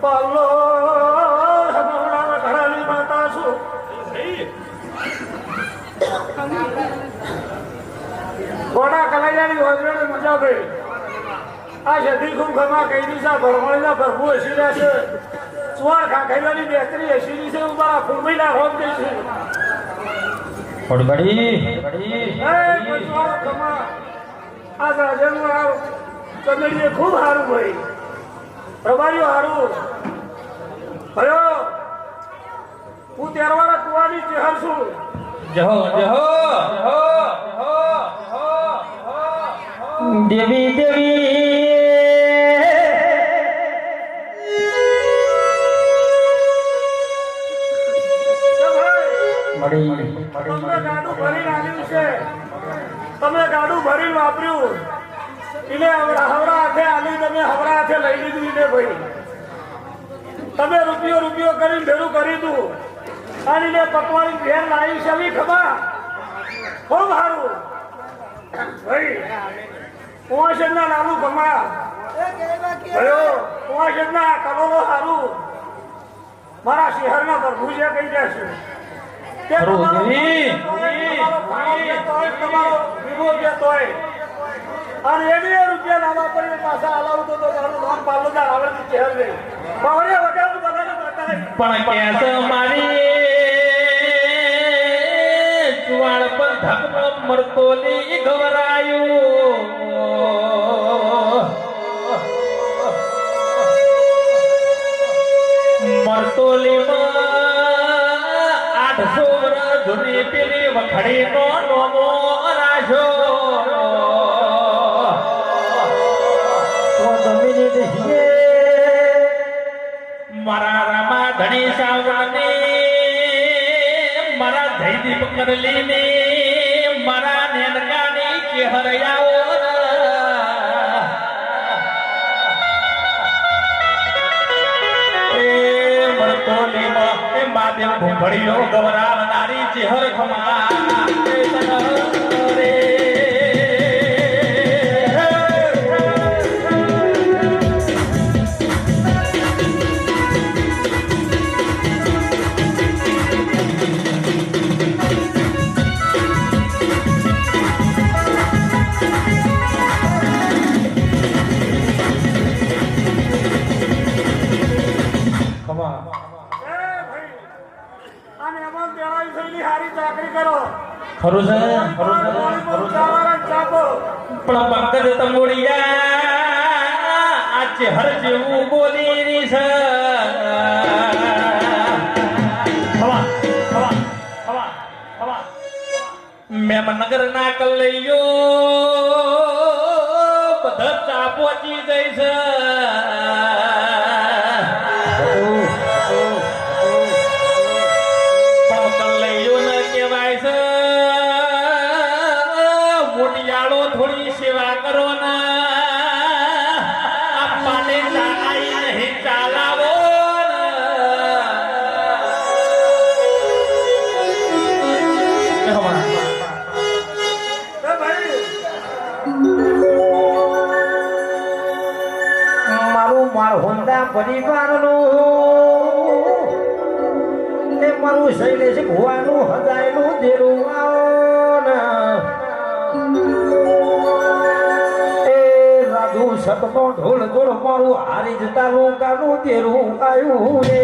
પાલો ઘડાની માતા છું ઘોડા કલાયાની હોજવેની મજા ભાઈ આ શેઠી ખૂબ ખમા કહી દીધા ભરમણીના ભરભુ હસી રહ્યા છે સુવાર ખાખેલાની બેકરી હસી રહી છે મારા ફૂલમીના રોગ દે છે ખમા આ રાજાનું આ ચમેડીએ ખૂબ સારું ભાઈ પ્રભારીઓ સારું ભયો હું તેરવાળા કુવાની ચહેર છું જહો જહો દેવી દેવી તમે ગાડું ભરીને આવ્યું છે તમે ગાડું ભરીને વાપર્યું એને હવરા હાથે આલી તમે હવરા હાથે લઈ લીધું એને ભાઈ તમે રૂપિયો કરીને ભેરું કરી દીધું અને એને પકવાડી ઘેર લાવી છે ખબર ખૂબ સારું ભાઈ કુવાશેરના લાલુ ખમા ભયો કુવાશેરના કલોલો સારું મારા શહેરના પ્રભુ છે કહી જશે અને એની રૂપિયા લાવવા પડે પાછા હલાવતો તો તારું નામ પાલોદાર આવડતું ચહેર નહીં બહરે વગર બધાને બતાય પણ કેસ મારી ચુવાણ પર ધકનો મરતોલી ગવરાયું મરતોલીમાં 800 વર્ષ જૂની પેલી વખડીનો નોમો રાજો મારા રામા ધણી સાવરાની મારા જયદીપ કરલીની મારા નેનકાની ચહેરયાઓ મહાદેવ ભૂંભળીઓ ગવરાવનારી ચહેર ખમા રે ખરું છે પણ પંકજ તંગોડિયા આ ચહેર જેવું બોલી રહી છે મેમનગર ના કલૈયો બધા ચા પહોંચી ગઈ છે પણ કલૈયો ને કહેવાય છે મોટિયાળો થોડી સેવા કરો ને આપવાને ચાલાઈ નહીં ચાલાવો મારું હોન્ડા પરિવારનું એ મારું શૈલેષ ભુવાનું હજાયનું દેરું એ રાજુ સતનો ઢોલ ઢોળ મારું હારી જતા લોકાનું દેરું આવ્યું રે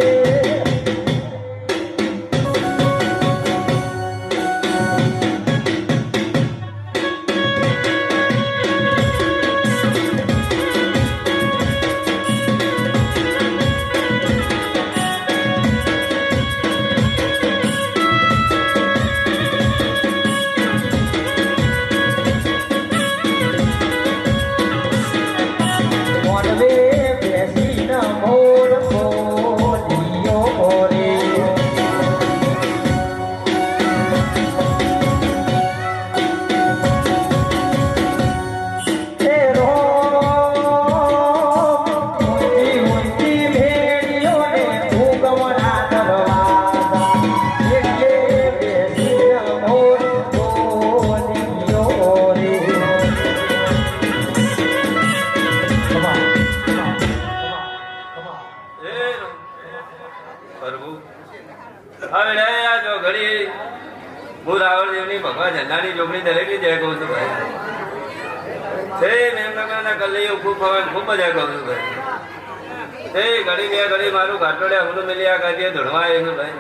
હું રાવણદેવની ભગવાન ઝંડાની જોગણી દરેકની જય કહું છું ભાઈ. તે મેમનગરના કલ્લૈયો ખૂબ ભગવાન ખૂબ મજા કહું છું ભાઈ. તે ઘડી બે ઘડી મારું ઘાટોડ્યા હું મિલ્યા કાઢીએ ધોળવા આવ્યું છું ભાઈ.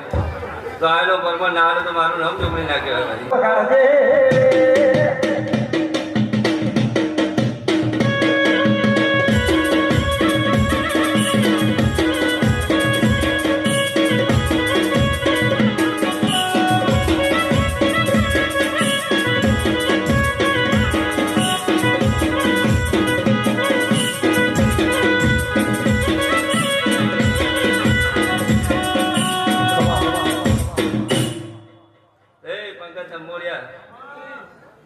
તો આનો પરમાન ના આવે તો મારું નામ જોગણી નાખ્યો ભાઈ.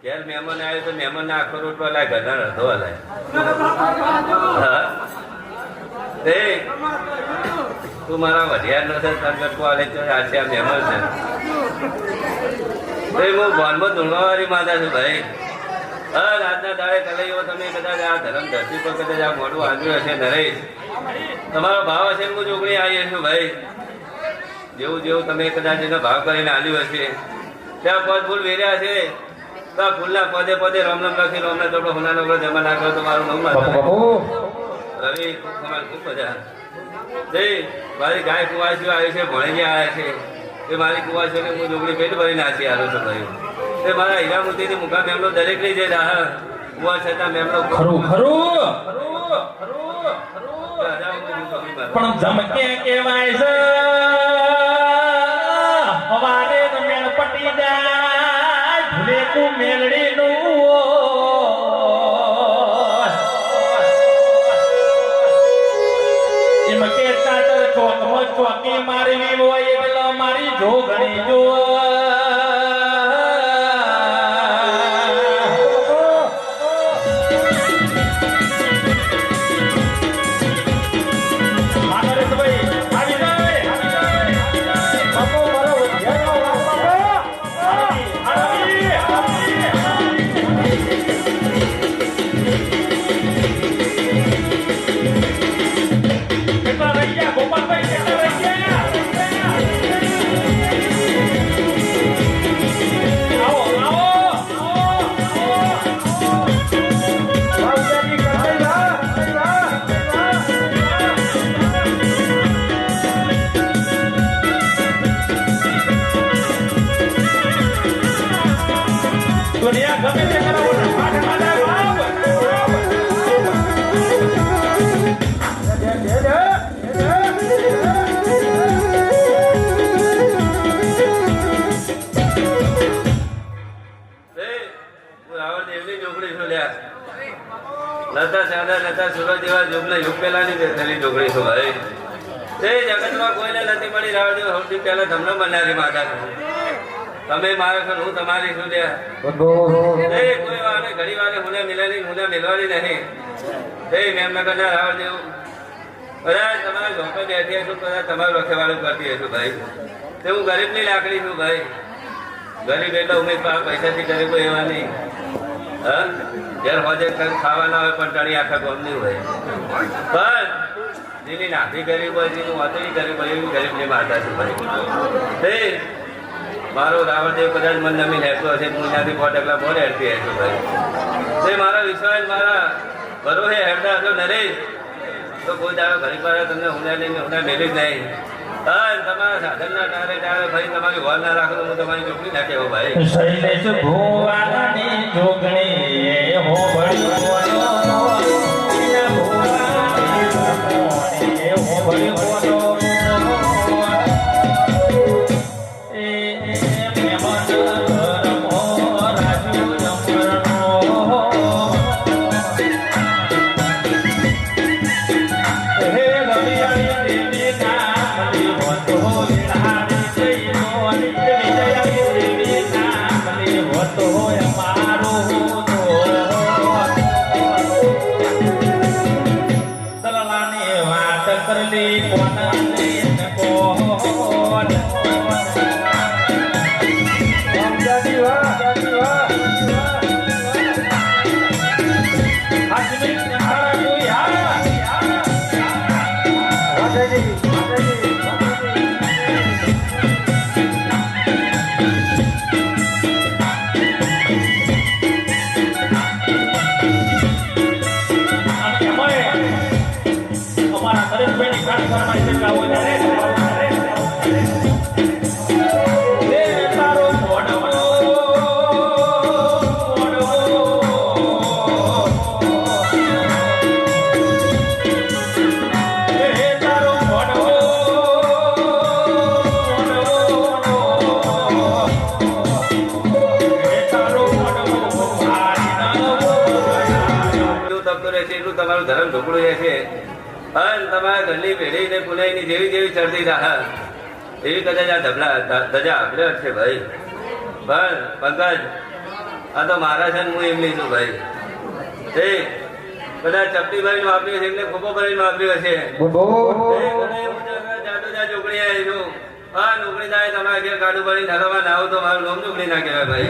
ઘેર મહેમાન આવ્યો તો મહેમાન ના આખો રોટલો લાય ઘરના રધો લાય. તું મારા વઢિયાર નો છે તરગટકો આલે તો આજે આ મહેમાન છે. હું ભોનમાં ધૂણવાવાળી માતા છું ભાઈ. આજના દાડે કલૈયો તમે કદાચ આ ધર્મ ધરતી પર કદાચ આ મોઢું આવ્યું હશે નરેશ, તમારો ભાવ હશે હું જોગણી આવી છું ભાઈ. જેવું જેવું તમે કદાચ એનો ભાવ કરીને આવ્યું હશે ત્યાં પદ ફૂલ વેર્યા છે. ફૂલના પદે પદે રામ રામ લખી રામ ના ચોપડો હોના નગરો જમા નાખ્યો તો મારું નામ રવિ ખૂબ મજા. મારી ગાય કુવાસીઓ આવી છે, ભણેજી આવ્યા છે. એ મારી કુવાસીઓને હું જોગણી પેટ ભરી નાખી આવ્યો છું ભાઈ. તે મારા હીરા મોતીની મુખા મેમનો દરેક લઈ જાય રાહ કુવા છતાં મેમનો ખરું ખરું પણ જમકે કેવાય છે હવારે મેળ પટી જાય ભૂલે તું મેલડી નું એમ કે તાતર ચોકમાં ચોકી મારવી હોય એટલે મારી જોગણી જો તમે મારા છો હું તમારી છું કોઈ વારે ઘડી વારે હુને મિલવાની હુને મિલવાની નહીં. મેમનગર ના રાવણદેવ કદાચ તમારા ઝોપે બેઠી હશું, કદાચ તમારું રખેવાળું કરતી હશું ભાઈ. તે હું ગરીબની લાકડી છું ભાઈ. ગરીબ એટલે ઉમેદ પૈસાથી ગરીબો એવા નહીં. હા જ્યારે હોજે ખાવાના હોય પણ ટણી આખા ગમની હોય. પણ જેની નાથી ગરીબ હોય, જેનું વાતની ગરીબ હોય એવી ગરીબની માતા છું ભાઈ. મારો રાવણદેવ કદાચ મન નમી હેઠતો હશે, હું ત્યાંથી 5 ટકલા મોડે હેઠતી હેઠું ભાઈ. તે મારા વિશ્વાસ મારા ભરોસે હેઠતા હશો નરેશ તો કોઈ દાડો ઘણી વાર તમને હુના લઈને હુના મેળવી જ નહીં. તમારા સાધનના ટારે ટારે ભાઈ તમારી હોલ ના રાખો તો હું તમારી જોગણી ના કહેવો ભાઈ. શૈલેષ ભુવાની જોગણી હો ભળી તમારું ધર્મ ઢોકળું રહેશે અને તમારા ઘરની પેઢીને પુનાઈની જેવી જેવી ચડતી રાહ એવી કદાચ આ ધજા આપણે છે ભાઈ. પણ પંકજ આ તો મારા છે ને હું એમની છું ભાઈ. એ કદાચ ચપટીભાઈ નું આપ્યું છે એટલે ખોપોભાઈ નું આપ્યું હશે. જાડુજા ચોકડી આવી છું. હા નોકરી થાય તમારા ઘેર કાઢું પડી ઠાકામાં ના આવું તો મારું નામ ચોકડી ના કહેવાય ભાઈ.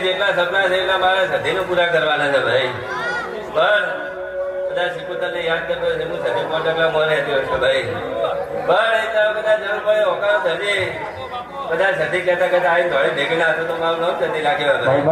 જેટલા સપના છે એટલા મારા સધીને પૂરા કરવાના છે ભાઈ. પણ બધા શિકોતરને યાદ કરતો હશે હું સધી કોન્ટેક્ટમાં મોને રહેતી હશે ભાઈ. પણ એટલા બધા જરૂર પડે હોકારો સધી બધા સધી કહેતા કહેતા આવી ધોળી ભેગી ના હતો તો મારું નામ સધી લાગ્યો ભાઈ.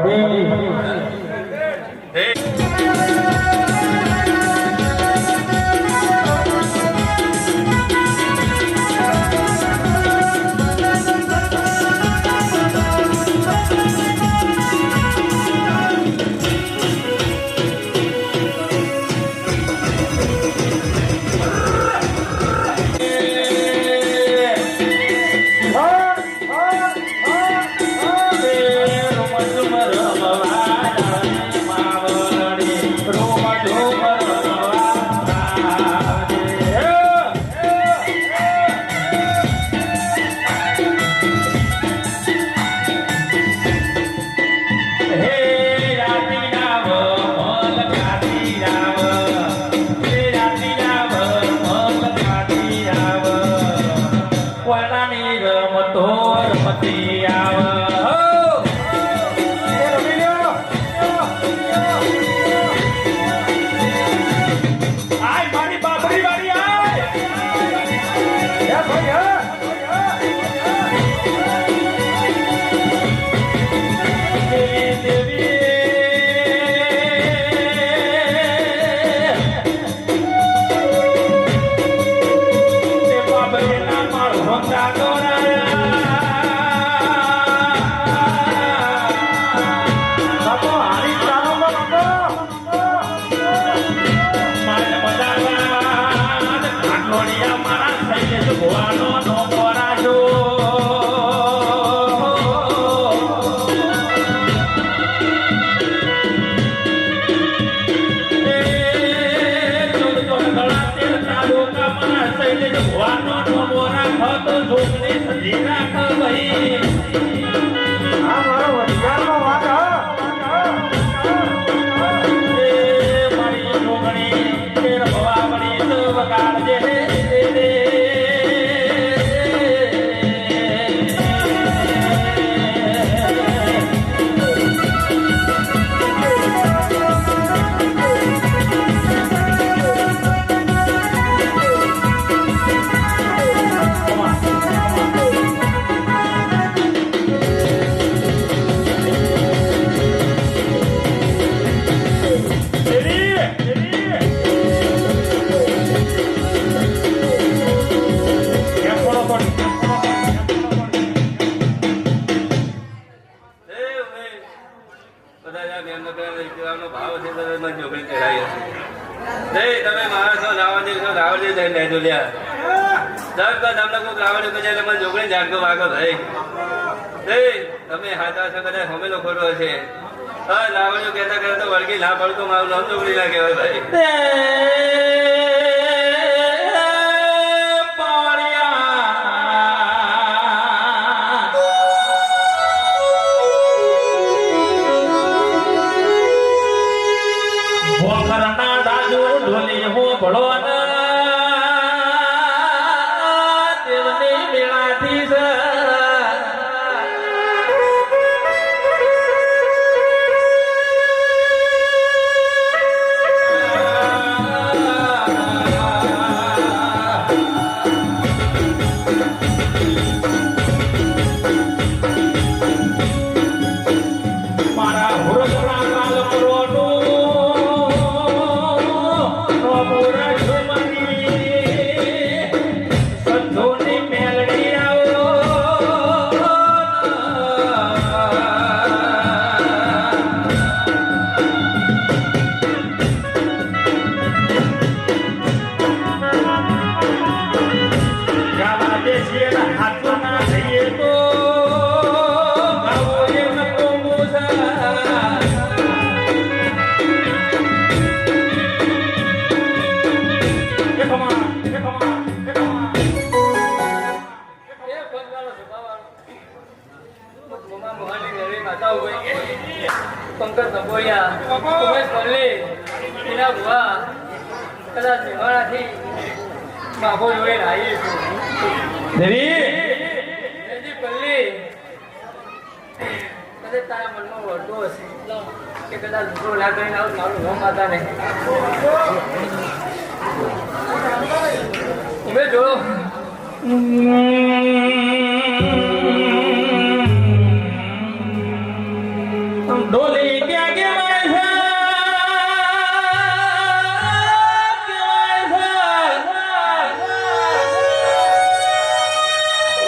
કદાચ આ મેમનગરના રીતિરિવાજનો ભાવ છે તો મને જોગણી ચડાવી હશે. નહીં તમે મારા છો રાવણદેવ જઈને લેજો લ્યા. દસ તમને કોઈ રાવણ કહે એટલે મને જોગણી જાગતો વાગો ભાઈ. નહીં તમે હાથા છો કદાચ હમેલો ખોટો હશે. હા રાવણીઓ કહેતા કહેતા તો વળગી ના પડતો મારું નામ જોગણી ના કહેવાય ભાઈ. પંકજ સંભોળિયા ઉમેશ પલ્લી એના ભુવા કદાચ મેવાડાથી બાબો જોડે આવી દેવી પલ્લી કદાચ તારા મનમાં વળતો હશે કે કદાચ દૂરો ના કરીને આવું મારું નામ માતા નહીં ઉમેશ જો ડોલી ક્યાં કહેવાય છે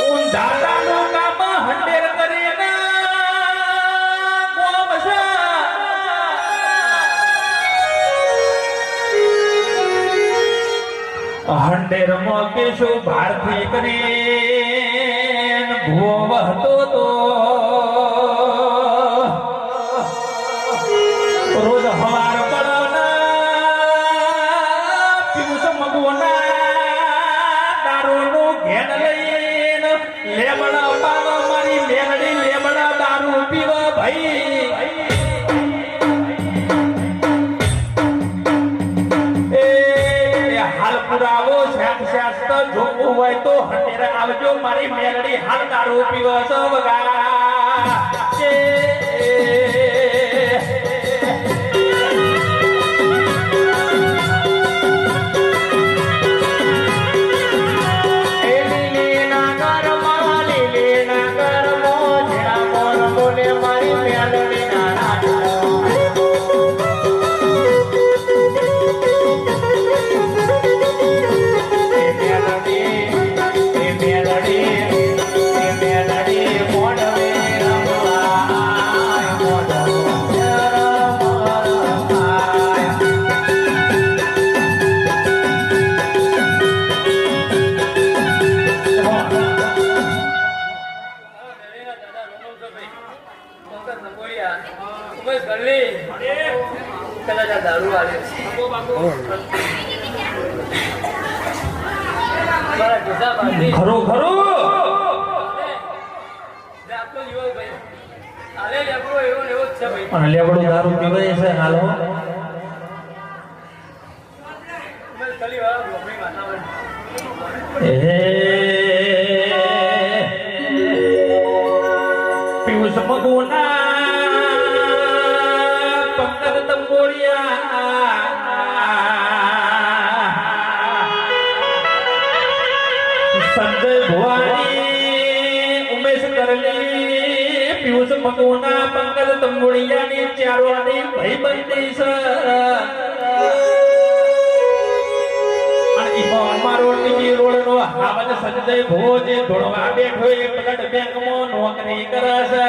ઊંધાટાનું કામ હંડેર કરીને કોમ છે હંડેર માં કેશું ભારતી કરીને ભૂવો હતો તો રોજ હવાર પડના પીવું મગવના દારૂનું ઘેન લઈને લેબડા પાવ મારી મેલડી લેબડા દારૂ પીવા ભાઈ એ હાલ પુરાવો શાસ્ત્ર જોવું હોય તો હંડેર આવજો મારી મેલડી હાલ દારૂ પીવા છો વગા દારૂ આવે ખરો ખરો લેબડું દારૂ પીવે છે હાલો પીવું સમગુના પંકજ તંબોળિયા સંજય ભુવાની ઉમેશ કરલી પિયુષ મગુના પંકજ તંબોળિયાની ચારવાની ભાઈબંધી છે અને અમારો ટીવી રોડ નો હાવન સંજય ભુવો જે ધોળવા બેઠો એ બ્લડ બેંક માં નોકરી કરે છે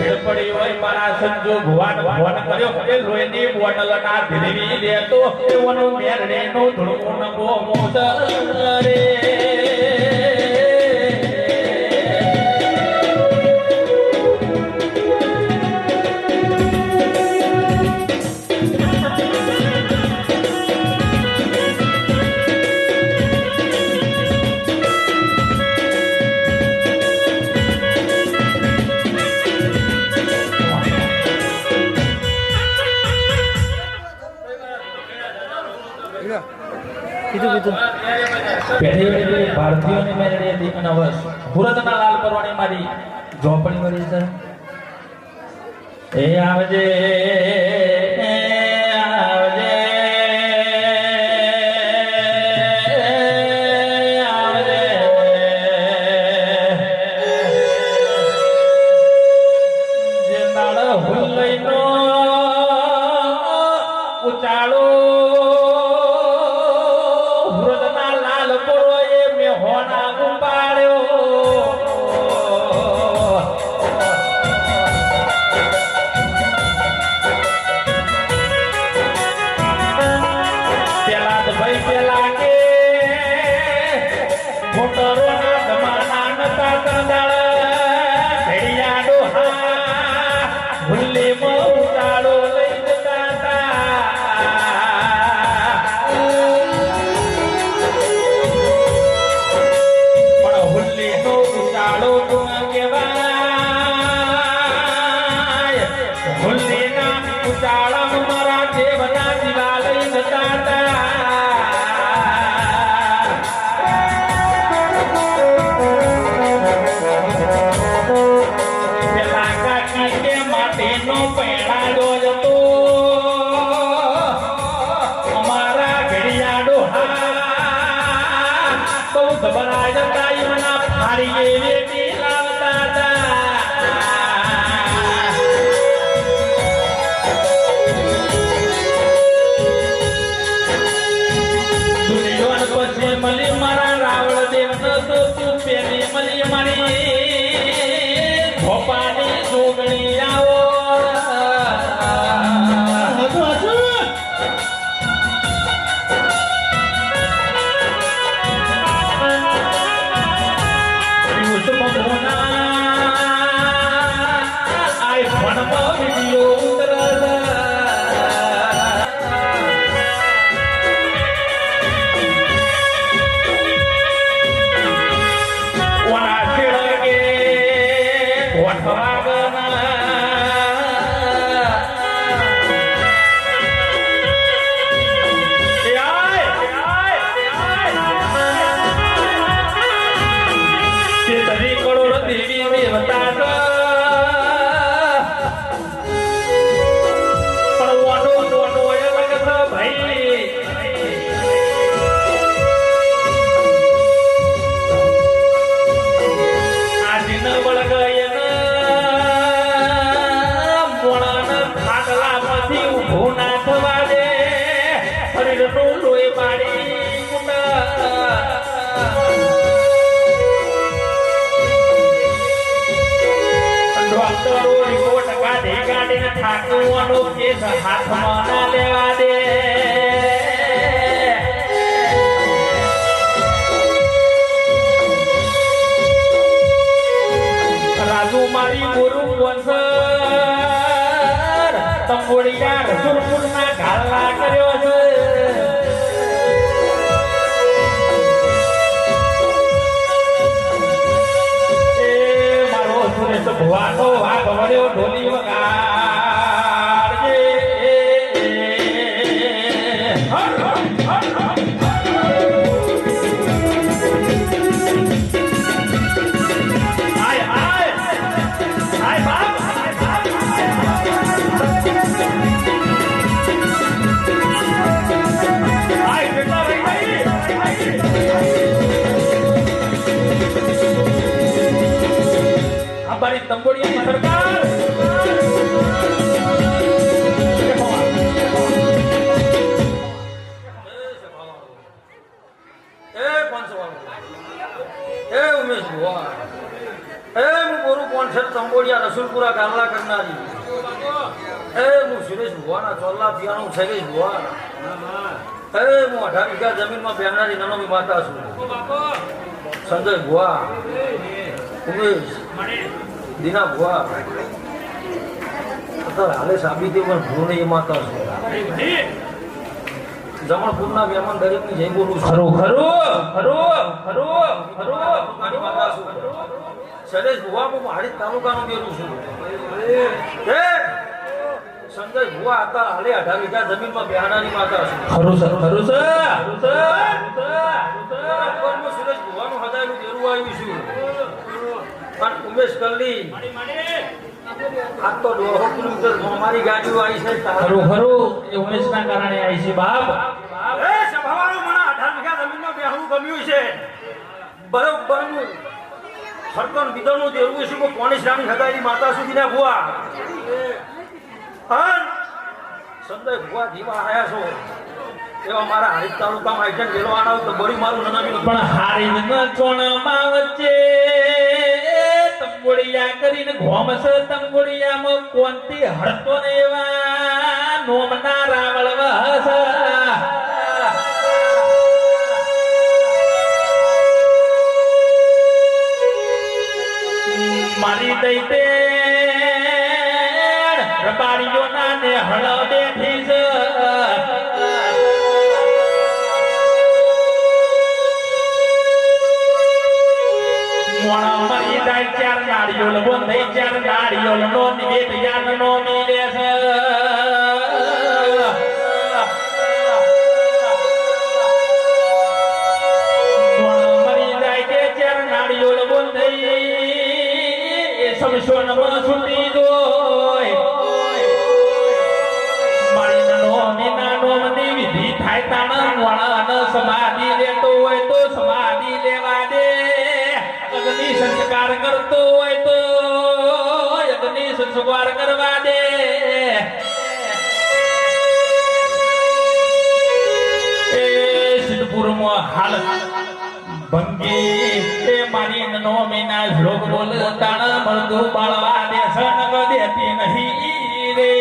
ભીડ પડી હોય મારા સંજોગ ભગવાન ફોન કર્યો એ લોહીની બોટલ ના ભીરવી દેતો એવનો મેરડે નો ધૂળું નબો મોદર રે પહેલી ભારતીયોની મેળવી હતી અને હવે સુરતના લાલ પરવાણી મારી ઝોપડી મળી છે એ આવજે આવજે આવજે જે નાળ હુલ્લઈનો ઉચાળો હાથમાં લેવા દે રાજુ મારી ગુરુ વંશર તંબોડિયા રસુલપુર ના ઘાલા કર્યો છે એ મારો સુરેશ ભવાનો વાઘ વળ્યો ઢોલી વગા हमारी तंबोड़िया की सरकार तंबोड़िया रसूलपुरा गामला કરનારી એ હું સુરેશ ભુવાના ચોલ્લા પિયાનું શૈલેષ ભુવા એ હું 18 વીઘા જમીનમાં બેહનારી નાનોમી માતા છું સંજય ભુવા ઉમેશ દીના ભુવા હાલે સાબિતી પણ ભૂની માતા છું જમણપુરના મહેમાન દરેકની જય બોલું છું ખરું મારી માતા છું શૈલેષ ભુવા હું હાડી તાલુકાનો બેરું છું સંજય ભુવા હતા હાલે 18 વીઘા જમીનમાં બેહાનાની માતા છું ખરું સર સુરેશ ભુવાનું હદાયનું બેરું આવ્યું છું અને ઉમેશ કલ્લી આ તો 100 કિલોમીટર અમારી ગાડીઓ આવી છે ખરું એ ઉમેશના કારણે આવી છે બાપ એ સભાવાળો મને 18 વીઘા જમીનમાં બેહવું ગમ્યું છે બરોબરનું સરકન વિદળનું દેવું છે કે કોણી શ્રામી હદાયની માતા સુધીના ભુવા સંજય ભુવા ધીમા આયા છો એવા મારા હારીજ તાલુકામાં આઈટન ગેલો આના તો બળી મારું નનામી પણ હારીજ ન ચોણમાં વચ્ચે તંગોડિયા કરીને ઘોમસ તંગોડિયામાં કોંતી હડતો ને એવા નોમના રાવળ વહસ મારી દઈતે રબારીઓના ને હળ બેઠી છે મોણા મરી જાય 4 નાળિયો બોંધઈ 4 નાળિયો નો નિવેદ યાદ નો મિલે છે મોણા મરી જાય કે 4 નાળિયો બોંધઈ એ સમશોનમાં છૂટી જોય વિધિ થાય તાણા વાળા સમાધિ લેતો હોય તો સમાધિ લેવા દે અગ્નિ સંસ્કાર કરતો હોય તો અગ્નિ સંસ્કાર કરવા દે એ સિદ્ધપુરમાં હાલ ભંગી એ મારી નોમીના શ્લોક બોલ તાણા મળતું બાળવા દે સનગ દેતી નહીં રે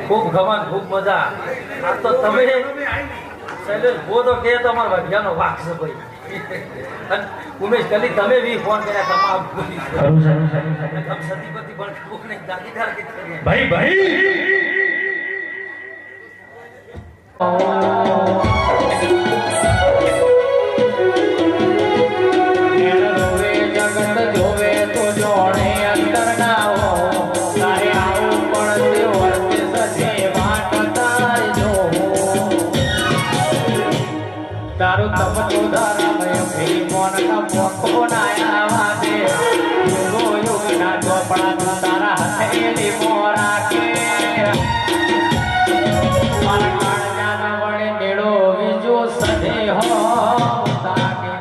ખૂબ ગમન ખૂબ મજા આ તો તમે શૈલેષ ભો તો કે તમારા ભાગ્યાનો વાક છે ભાઈ ઉમેશ કલી તમે બી ફોન કર્યા તમામ સતીપતિ પણ ખૂબ ને દાદીદાર કે ભાઈ તારું તપતો ધારામય ફેરી મોનના મોકો નાયા વાદે યુગો યુગના ચોપડા તારા હથેલી મોરા કે મારા કાળજાના વડે નેડો વિજો સદે હો તાકે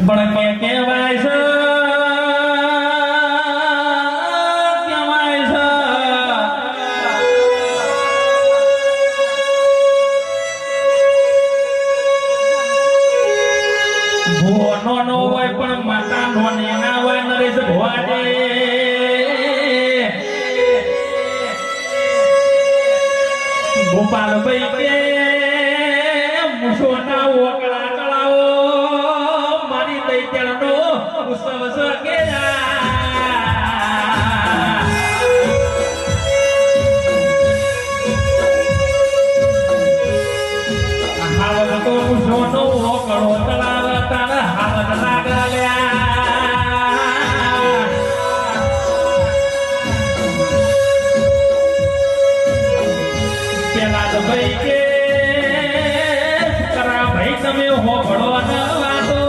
પણ કે કહેવાય છે ભુવનો નો હોય પણ માતા નો ના હોય નરેશ ભુવાજે ગોપાલભાઈ કે મુસોના ઓકળા ચડાવો મારી દૈત્યનો ઉત્સવ છે કે હાલ તો મુસોનો ઓકળો ચડાવતા હાલ લાગલ્યા પેલા તો ભાઈ કે કરા ભાઈ તમે હો ભળો ન વાતો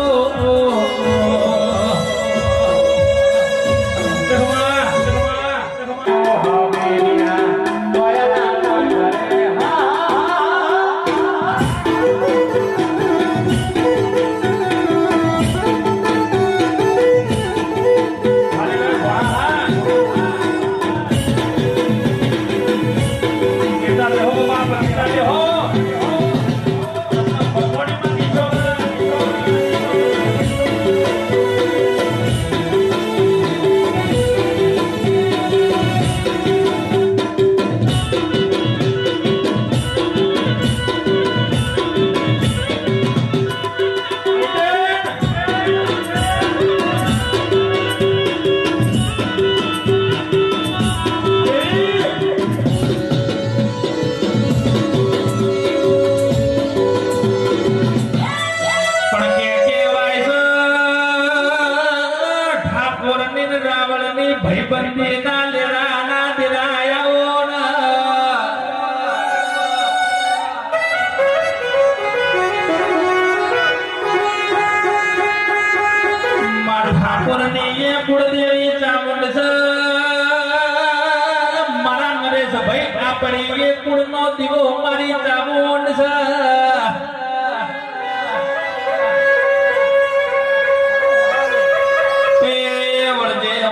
ભાઈબંધી ના લેરા ના દિરાયાઓ માર ઠાકોર ની એ કુળદેવી ચામુંડ છે મારા નરેશ ભાઈ આપણી એ કુળ નો દીવો મારી ચામુંડ છે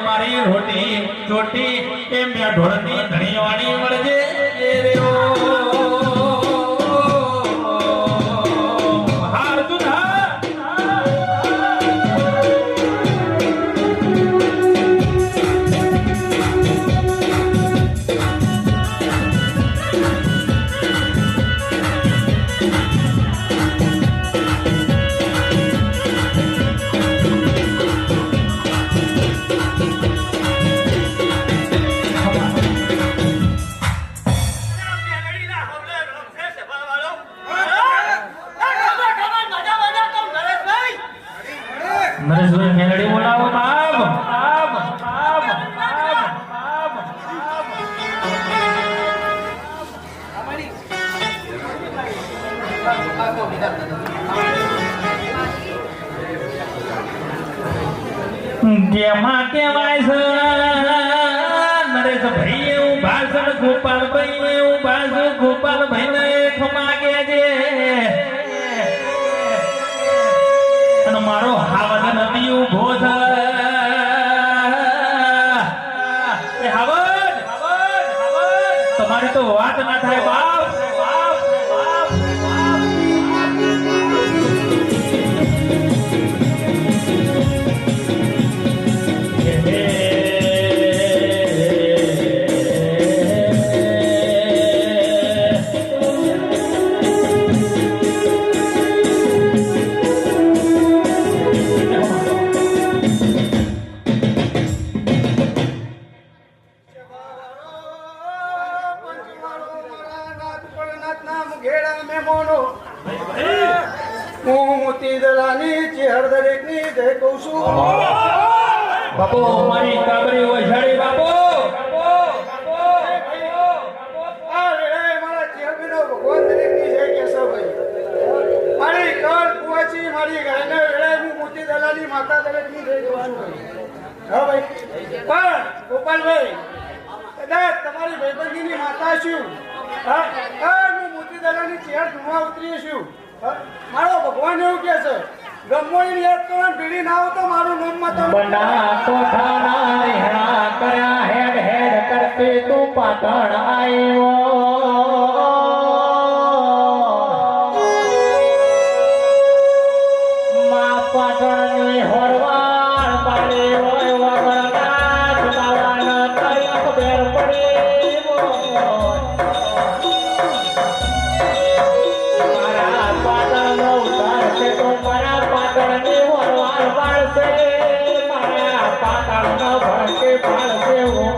મારી રોટી ચોટી એ મેં ઢોળની ધણીવાણી મળજે હાર તું નરેશભાઈ મેલડી બોલાવો જેમાં કેવાય છે નરેશ ભાઈ એવું ભાષણ ગોપાલભાઈ એવું ભાષણ ગોપાલભાઈ ને ખમાગે છે અને મારો હાવદ નથી ઉભો છે હાવદ તમારી તો વાત ના થાય બાપ બાપો મારી કાબરી ઓછાડી બાપો મારી કર કુવાચી મારી ઘરને વેળે હું મોતી દલાલી માતા દરેક ની જઈ દઉં છું હા ભાઈ પણ ગોપાલભાઈ કદાચ તમારી ભાઈબંધીની માતા છું હા હું મોતી દાદાની ચેર ધુમા ઉતરી છું મારો ભગવાન એવું કહે છે ગમોની યાદ કરવાની પીડી ના આવો તો મારું નામ માતા બના કોઠાના હેડા કર્યા હેડ હેડ કરતી તું પાટણ આવ્યો માં પાટણની હોરવાળ પાડી હોય વગરના ચુનાવાના તરફ બેર પડી મારા પાટણનો ઉતાર છે તો મારા પાટણની હોરવાળ પાડશે મારા પાટણનો ભડકે પાડશે ઓ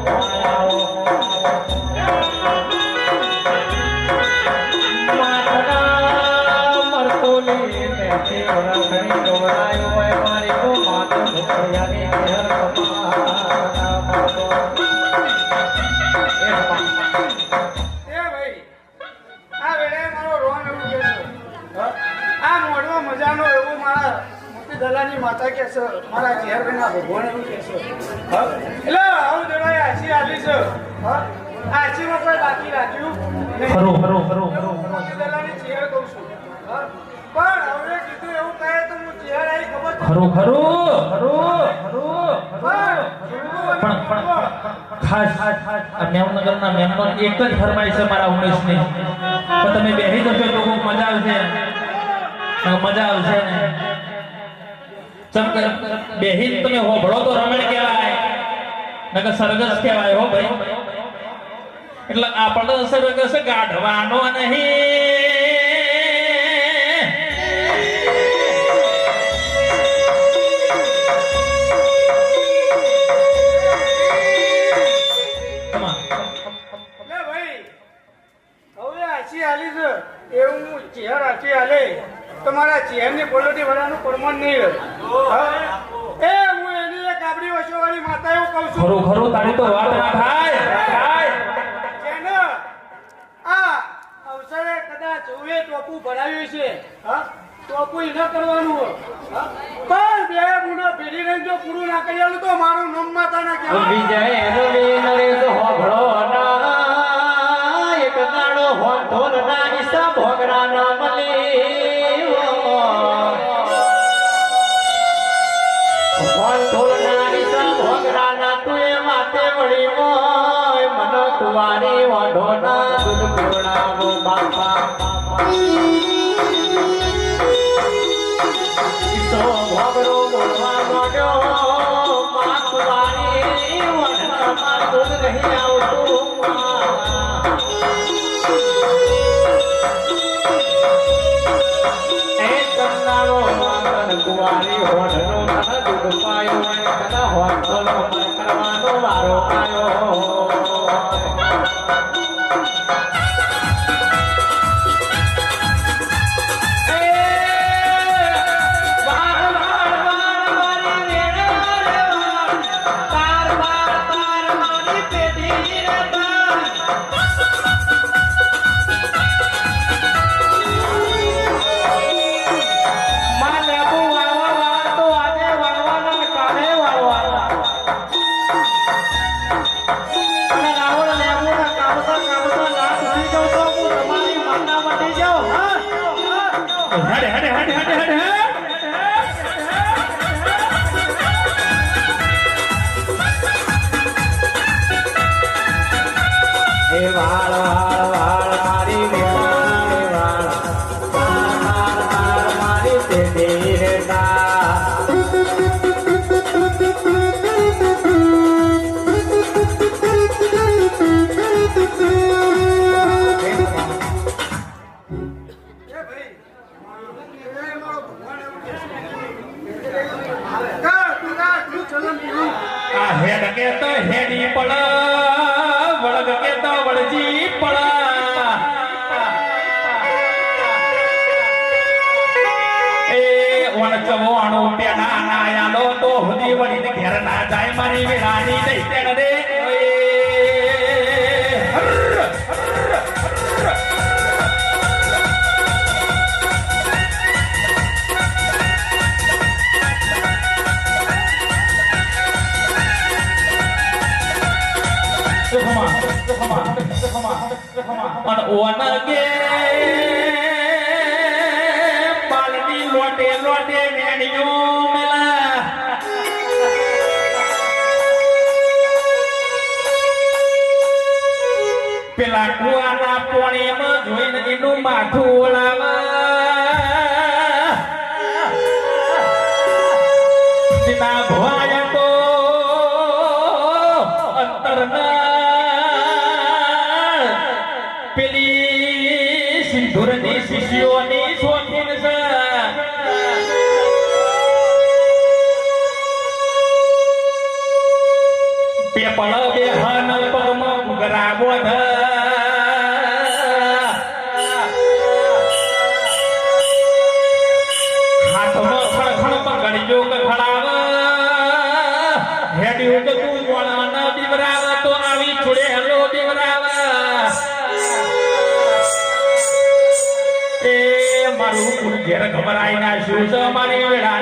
માયાઓ મરતોલી મેથી વરખડી ગવરાયો હોય મારી કો માતો ભૂખિયાની ઘેર એ ભાઈ આ વેળાએ મારો રોન એવું કહે છે આ મોઢવા મજાનો એવો મારા મોતી દલાની માતા કહે છે મારા ચેરભાઈના ભગવાન એવું કહે છે એટલે આવું જણાય આછી આવી છે આછીમાં કોઈ બાકી રાખ્યું નહીં. ખરું ખરું ખરું હું ખરું મોતી દલાની ચેર કહું છું પણ હવે કીધું એવું કહે તો હું ચેર આવી ખબર છે ખરું ખરું ખરું ખરું પણ ખાસ આ મેમનગરના મેમ્બર એક જ ફરમાઈશ છે મારા ઉમેશની તો તમે બેહી જશો તો બહુ મજા આવશે મજા આવશે ને ચમ બેહી તમે હોભળો તો રમણ કહેવાય નકર સરગસ કહેવાય હો ભાઈ એટલે આપણને સરગસ ગાઢવાનો નહીં લે ભાઈ હવે આછી હાલી છે એવું હું ચેર આછી હાલે તમારા ચેરની ક્વોલિટી વાળાનું પ્રમાણ નહીં રહે એ હું એની એક આપણી વસોવાળી માતા એવું કહું છું ખરું ખરું તારી તો વાત ના થાય જેને આ અવસરે કદાચ હવે ટોપું ભરાવ્યું છે ટોપું ન કરવાનું હોય પણ બે ગુનો ભેડી રહીને જો પૂરું ના કરી આલું તો મારું નામ માતા ના કહેવાય વિજય નરેશ હોભળો ના એક નાડો હોંધોલ ના ઈસા ભોગરા ના મલી હોંધોલ ના ઈસા ભોગરા ના તું એ માતે વળી મોય મન કુવારી વાંઢો ના દૂધ પીવડાવો બાપા ઈસો ભોગરો બોલવા માંડ્યો માં કુવારી વાંઢામાં દૂધ નહીં આવતું કુવારી હોઠનો ધન દૂધ પાયો અને કદા હોઠનો કરવાનો વારો આવ્યો હેડ કે તો હેડી પડ વળગ કે તો વળજી પડ એ વણચવો અણુ પેના નાયાલો તો હુદી વળીને ઘેર ના જાય મારી વેરાની નહીં તેણ રે અને ઓનગે પાલની લોટે લોટે મેણીઓ મેલા પેલા કુવાના પોણીમાં જોઈને એનું માથું ઓળાવા સીતા ભવાય તો અંતરના પેલી સિંધુરની શિષ્યોની શોખીન છે પેપળ બેહન પગમાં ઘુઘરા બોધ હાથમાં ખણખણ પકડ્યો ખડાવ હેડ્યું કે તું વણ બીવરાવ તો આવી છોડે હેલો બીવરાવ એ મારું કુલ ઘેર ઘબરાઈ નાખ્યું છે મારી વેળા